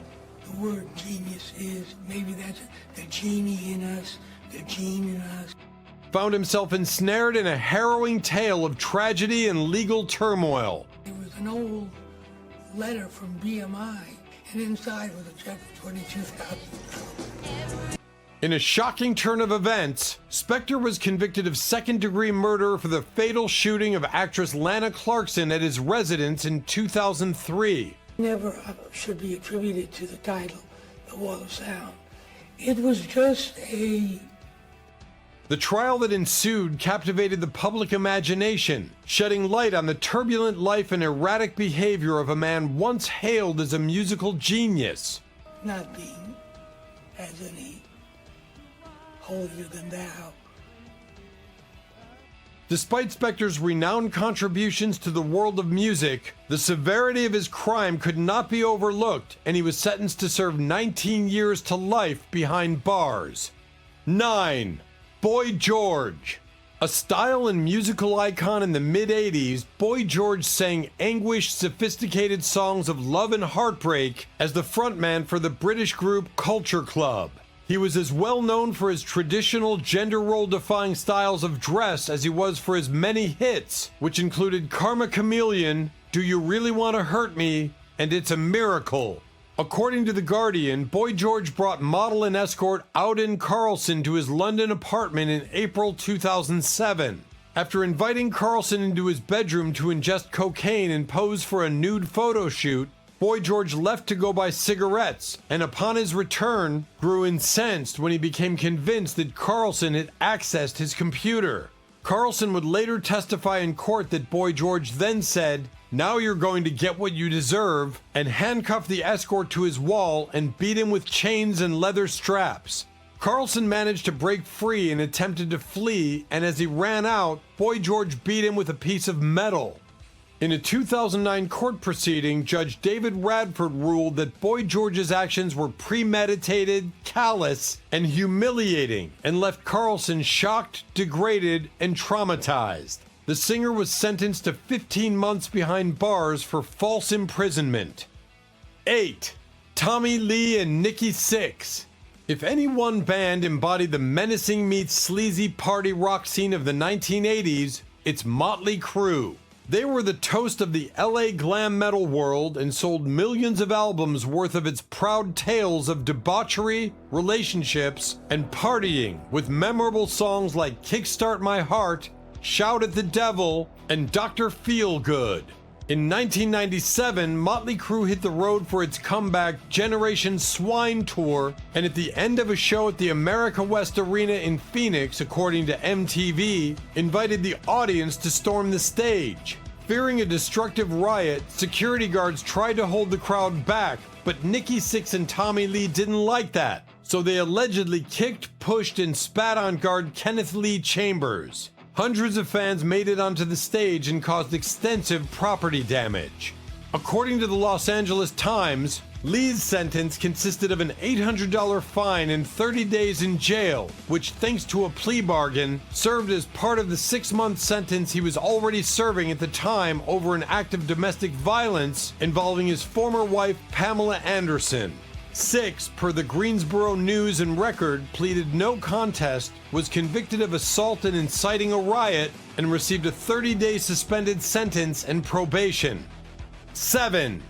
Speaker 10: the word genius is. Maybe that's the genie in us, the gene in us.
Speaker 2: Found himself ensnared in a harrowing tale of tragedy and legal turmoil.
Speaker 10: It was an old letter from BMI, and inside was a check for $22,000.
Speaker 2: In a shocking turn of events, Spectre was convicted of second-degree murder for the fatal shooting of actress Lana Clarkson at his residence in 2003.
Speaker 10: Never should be attributed to the title, The Wall of Sound. It was just a...
Speaker 2: The trial that ensued captivated the public imagination, shedding light on the turbulent life and erratic behavior of a man once hailed as a musical genius.
Speaker 10: Not being as any holier than thou.
Speaker 2: Despite Spectre's renowned contributions to the world of music, the severity of his crime could not be overlooked, and he was sentenced to serve 19 years to life behind bars. 9. Boy George. A style and musical icon in the mid-'80s, Boy George sang anguished, sophisticated songs of love and heartbreak as the frontman for the British group Culture Club. He was as well known for his traditional gender role-defying styles of dress as he was for his many hits, which included Karma Chameleon, Do You Really Want to Hurt Me, and It's a Miracle. According to The Guardian, Boy George brought model and escort Auden Carlson to his London apartment in April 2007. After inviting Carlson into his bedroom to ingest cocaine and pose for a nude photo shoot, Boy George left to go buy cigarettes, and upon his return, grew incensed when he became convinced that Carlson had accessed his computer. Carlson would later testify in court that Boy George then said, "Now you're going to get what you deserve," and handcuffed the escort to his wall and beat him with chains and leather straps. Carlson managed to break free and attempted to flee, and as he ran out, Boy George beat him with a piece of metal. In a 2009 court proceeding, Judge David Radford ruled that Boy George's actions were premeditated, callous, and humiliating, and left Carlson shocked, degraded, and traumatized. The singer was sentenced to 15 months behind bars for false imprisonment. 8. Tommy Lee and Nikki Six. If any one band embodied the menacing meets sleazy party rock scene of the 1980s, it's Motley Crue. They were the toast of the LA glam metal world and sold millions of albums worth of its proud tales of debauchery, relationships, and partying, with memorable songs like Kickstart My Heart, Shout at the Devil, and Dr. Feelgood. In 1997, Motley Crue hit the road for its comeback Generation Swine tour, and at the end of a show at the America West Arena in Phoenix, according to MTV, invited the audience to storm the stage. Fearing a destructive riot, security guards tried to hold the crowd back, but Nikki Six and Tommy Lee didn't like that, so they allegedly kicked, pushed, and spat on guard Kenneth Lee Chambers. Hundreds of fans made it onto the stage and caused extensive property damage. According to the Los Angeles Times, Lee's sentence consisted of an $800 fine and 30 days in jail, which, thanks to a plea bargain, served as part of the 6-month sentence he was already serving at the time over an act of domestic violence involving his former wife, Pamela Anderson. Six, per the Greensboro News and Record, pleaded no contest, was convicted of assault and inciting a riot, and received a 30-day suspended sentence and probation. 7.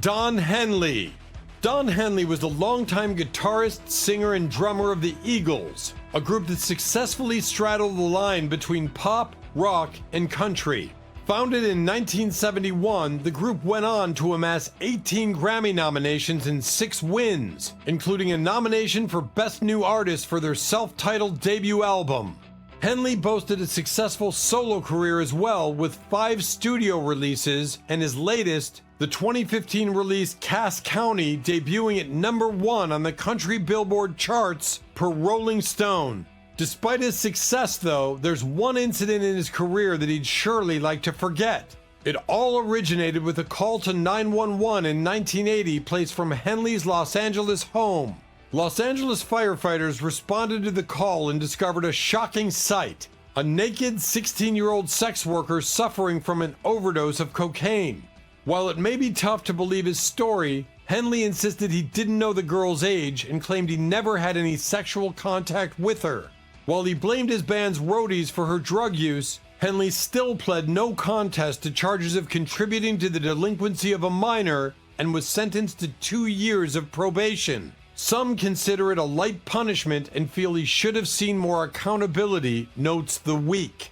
Speaker 2: Don Henley. Don Henley was the longtime guitarist, singer, and drummer of the Eagles, a group that successfully straddled the line between pop, rock, and country. Founded in 1971, the group went on to amass 18 Grammy nominations and 6 wins, including a nomination for Best New Artist for their self-titled debut album. Henley boasted a successful solo career as well, with 5 studio releases and his latest, The 2015 release Cass County debuting at #1 on the country Billboard charts per Rolling Stone. Despite his success, though, there's one incident in his career that he'd surely like to forget. It all originated with a call to 911 in 1980 placed from Henley's Los Angeles home. Los Angeles firefighters responded to the call and discovered a shocking sight: a naked 16-year-old sex worker suffering from an overdose of cocaine. While it may be tough to believe his story, Henley insisted he didn't know the girl's age and claimed he never had any sexual contact with her. While he blamed his band's roadies for her drug use, Henley still pled no contest to charges of contributing to the delinquency of a minor and was sentenced to 2 years of probation. Some consider it a light punishment and feel he should have seen more accountability, notes The Week.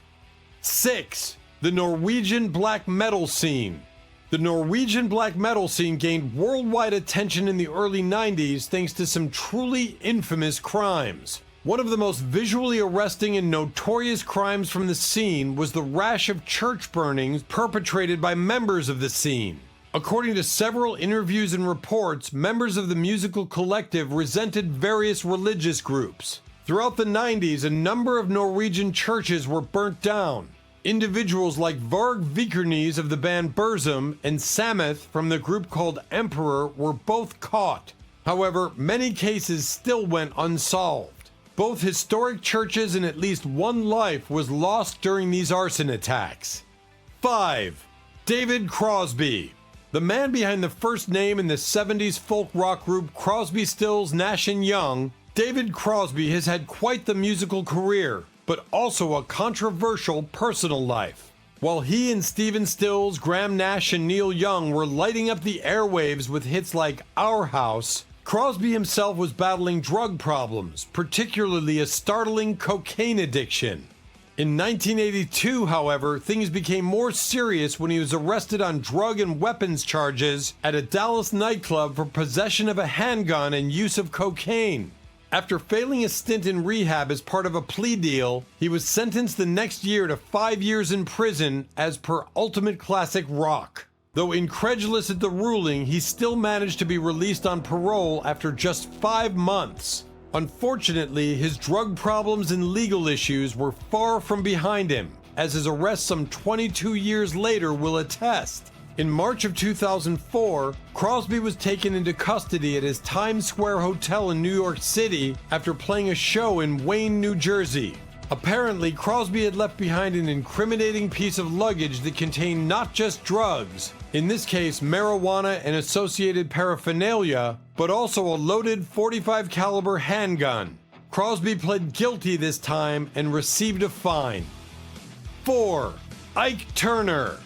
Speaker 2: 6. The Norwegian black metal scene. The Norwegian black metal scene gained worldwide attention in the early 90s thanks to some truly infamous crimes. One of the most visually arresting and notorious crimes from the scene was the rash of church burnings perpetrated by members of the scene. According to several interviews and reports, members of the musical collective resented various religious groups. Throughout the 90s, a number of Norwegian churches were burnt down. Individuals like VAR Vicer of the band Burzum and Samoth from the group called Emperor were both caught. However, many cases still went unsolved. Both historic churches and at least one life was lost during these arson attacks. 5. David Crosby. The man behind the first name in the 70s folk rock group Crosby, Stills, Nash & Young, David Crosby has had quite the musical career, but also a controversial personal life. While he and Stephen Stills, Graham Nash, and Neil Young were lighting up the airwaves with hits like Our House, Crosby himself was battling drug problems, particularly a startling cocaine addiction. In 1982, however, things became more serious when he was arrested on drug and weapons charges at a Dallas nightclub for possession of a handgun and use of cocaine. After failing a stint in rehab as part of a plea deal, he was sentenced the next year to 5 years in prison as per Ultimate Classic Rock. Though incredulous at the ruling, he still managed to be released on parole after just 5 months. Unfortunately, his drug problems and legal issues were far from behind him, as his arrest some 22 years later will attest. In March of 2004, Crosby was taken into custody at his Times Square hotel in New York City after playing a show in Wayne, New Jersey. Apparently, Crosby had left behind an incriminating piece of luggage that contained not just drugs, in this case marijuana and associated paraphernalia, but also a loaded .45 caliber handgun. Crosby pled guilty this time and received a fine. 4. Ike Turner.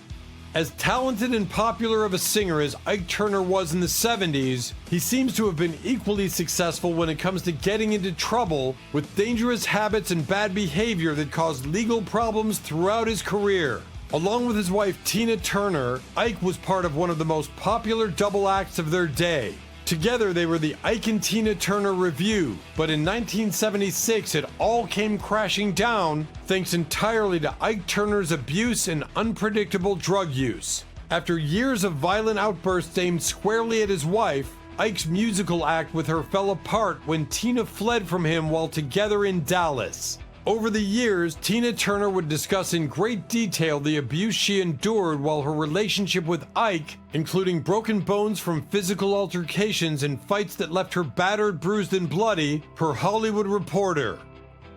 Speaker 2: As talented and popular of a singer as Ike Turner was in the 70s, he seems to have been equally successful when it comes to getting into trouble with dangerous habits and bad behavior that caused legal problems throughout his career. Along with his wife Tina Turner, Ike was part of one of the most popular double acts of their day. Together they were the Ike and Tina Turner Revue, but in 1976 it all came crashing down thanks entirely to Ike Turner's abuse and unpredictable drug use. After years of violent outbursts aimed squarely at his wife, Ike's musical act with her fell apart when Tina fled from him while together in Dallas. Over the years, Tina Turner would discuss in great detail the abuse she endured while her relationship with Ike, including broken bones from physical altercations and fights that left her battered, bruised, and bloody, per Hollywood Reporter.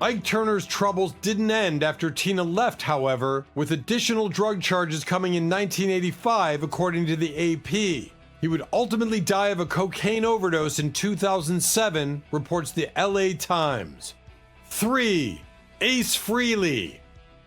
Speaker 2: Ike Turner's troubles didn't end after Tina left, however, with additional drug charges coming in 1985, according to the AP. He would ultimately die of a cocaine overdose in 2007, reports the LA Times. 3. Ace Frehley.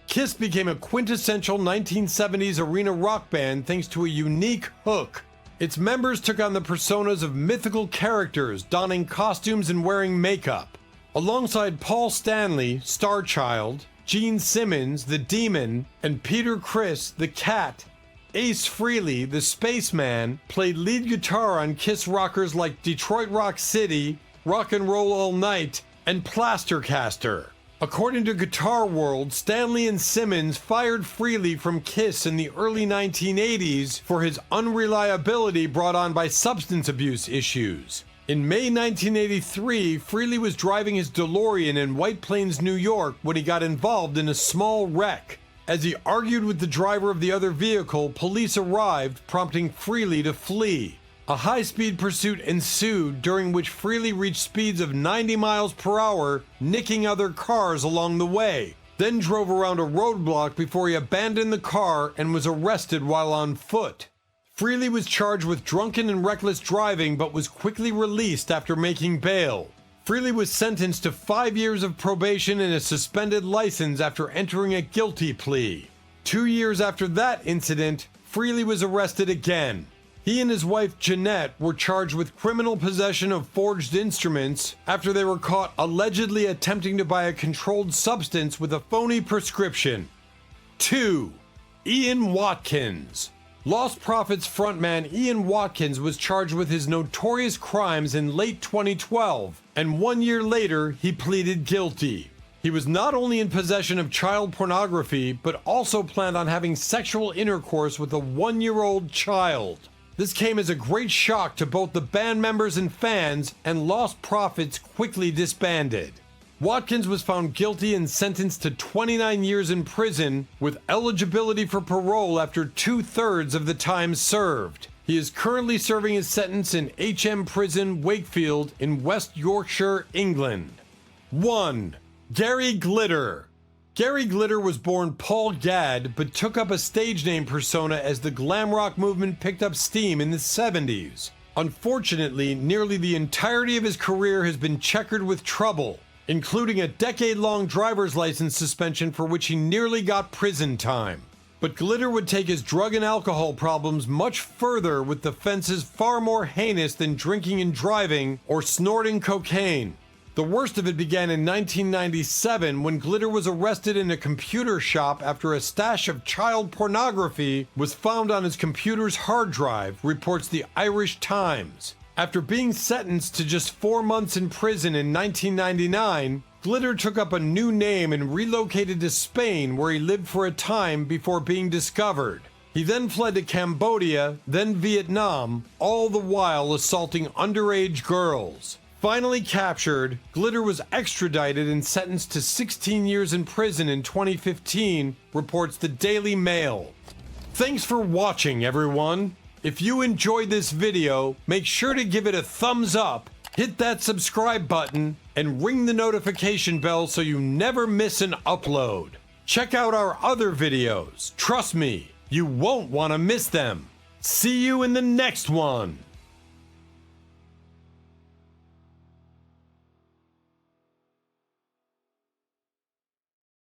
Speaker 2: Kiss became a quintessential 1970s arena rock band thanks to a unique hook. Its members took on the personas of mythical characters, donning costumes and wearing makeup. Alongside Paul Stanley, Starchild, Gene Simmons, the Demon, and Peter Criss, the Cat, Ace Frehley, the Spaceman, played lead guitar on Kiss rockers like Detroit Rock City, Rock and Roll All Night, and Plastercaster. According to Guitar World, Stanley and Simmons fired Freely from Kiss in the early 1980s for his unreliability brought on by substance abuse issues. In May 1983, Freely was driving his DeLorean in White Plains, New York when he got involved in a small wreck. As he argued with the driver of the other vehicle, police arrived, prompting Freely to flee. A high-speed pursuit ensued, during which Freely reached speeds of 90 miles per hour, nicking other cars along the way, then drove around a roadblock before he abandoned the car and was arrested while on foot. Freely was charged with drunken and reckless driving but was quickly released after making bail. Freely was sentenced to 5 years of probation and a suspended license after entering a guilty plea. 2 years after that incident, Freely was arrested again. He and his wife Jeanette were charged with criminal possession of forged instruments after they were caught allegedly attempting to buy a controlled substance with a phony prescription. 2. Ian Watkins. Lost Prophets frontman Ian Watkins was charged with his notorious crimes in late 2012, and 1 year later he pleaded guilty. He was not only in possession of child pornography, but also planned on having sexual intercourse with a 1-year-old child. This came as a great shock to both the band members and fans, and Lost Prophets quickly disbanded. Watkins was found guilty and sentenced to 29 years in prison, with eligibility for parole after 2/3 of the time served. He is currently serving his sentence in HM Prison, Wakefield, in West Yorkshire, England. 1. Gary Glitter. Gary Glitter was born Paul Gadd, but took up a stage name persona as the glam rock movement picked up steam in the 70s. Unfortunately, nearly the entirety of his career has been checkered with trouble, including a decade-long driver's license suspension for which he nearly got prison time. But Glitter would take his drug and alcohol problems much further, with offenses far more heinous than drinking and driving or snorting cocaine. The worst of it began in 1997 when Glitter was arrested in a computer shop after a stash of child pornography was found on his computer's hard drive, reports the Irish Times. After being sentenced to just 4 months in prison in 1999, Glitter took up a new name and relocated to Spain, where he lived for a time before being discovered. He then fled to Cambodia, then Vietnam, all the while assaulting underage girls. Finally captured, Glitter was extradited and sentenced to 16 years in prison in 2015, reports the Daily Mail. Thanks for watching, everyone. If you enjoyed this video, make sure to give it a thumbs up, hit that subscribe button, and ring the notification bell so you never miss an upload. Check out our other videos. Trust me, you won't want to miss them. See you in the next one.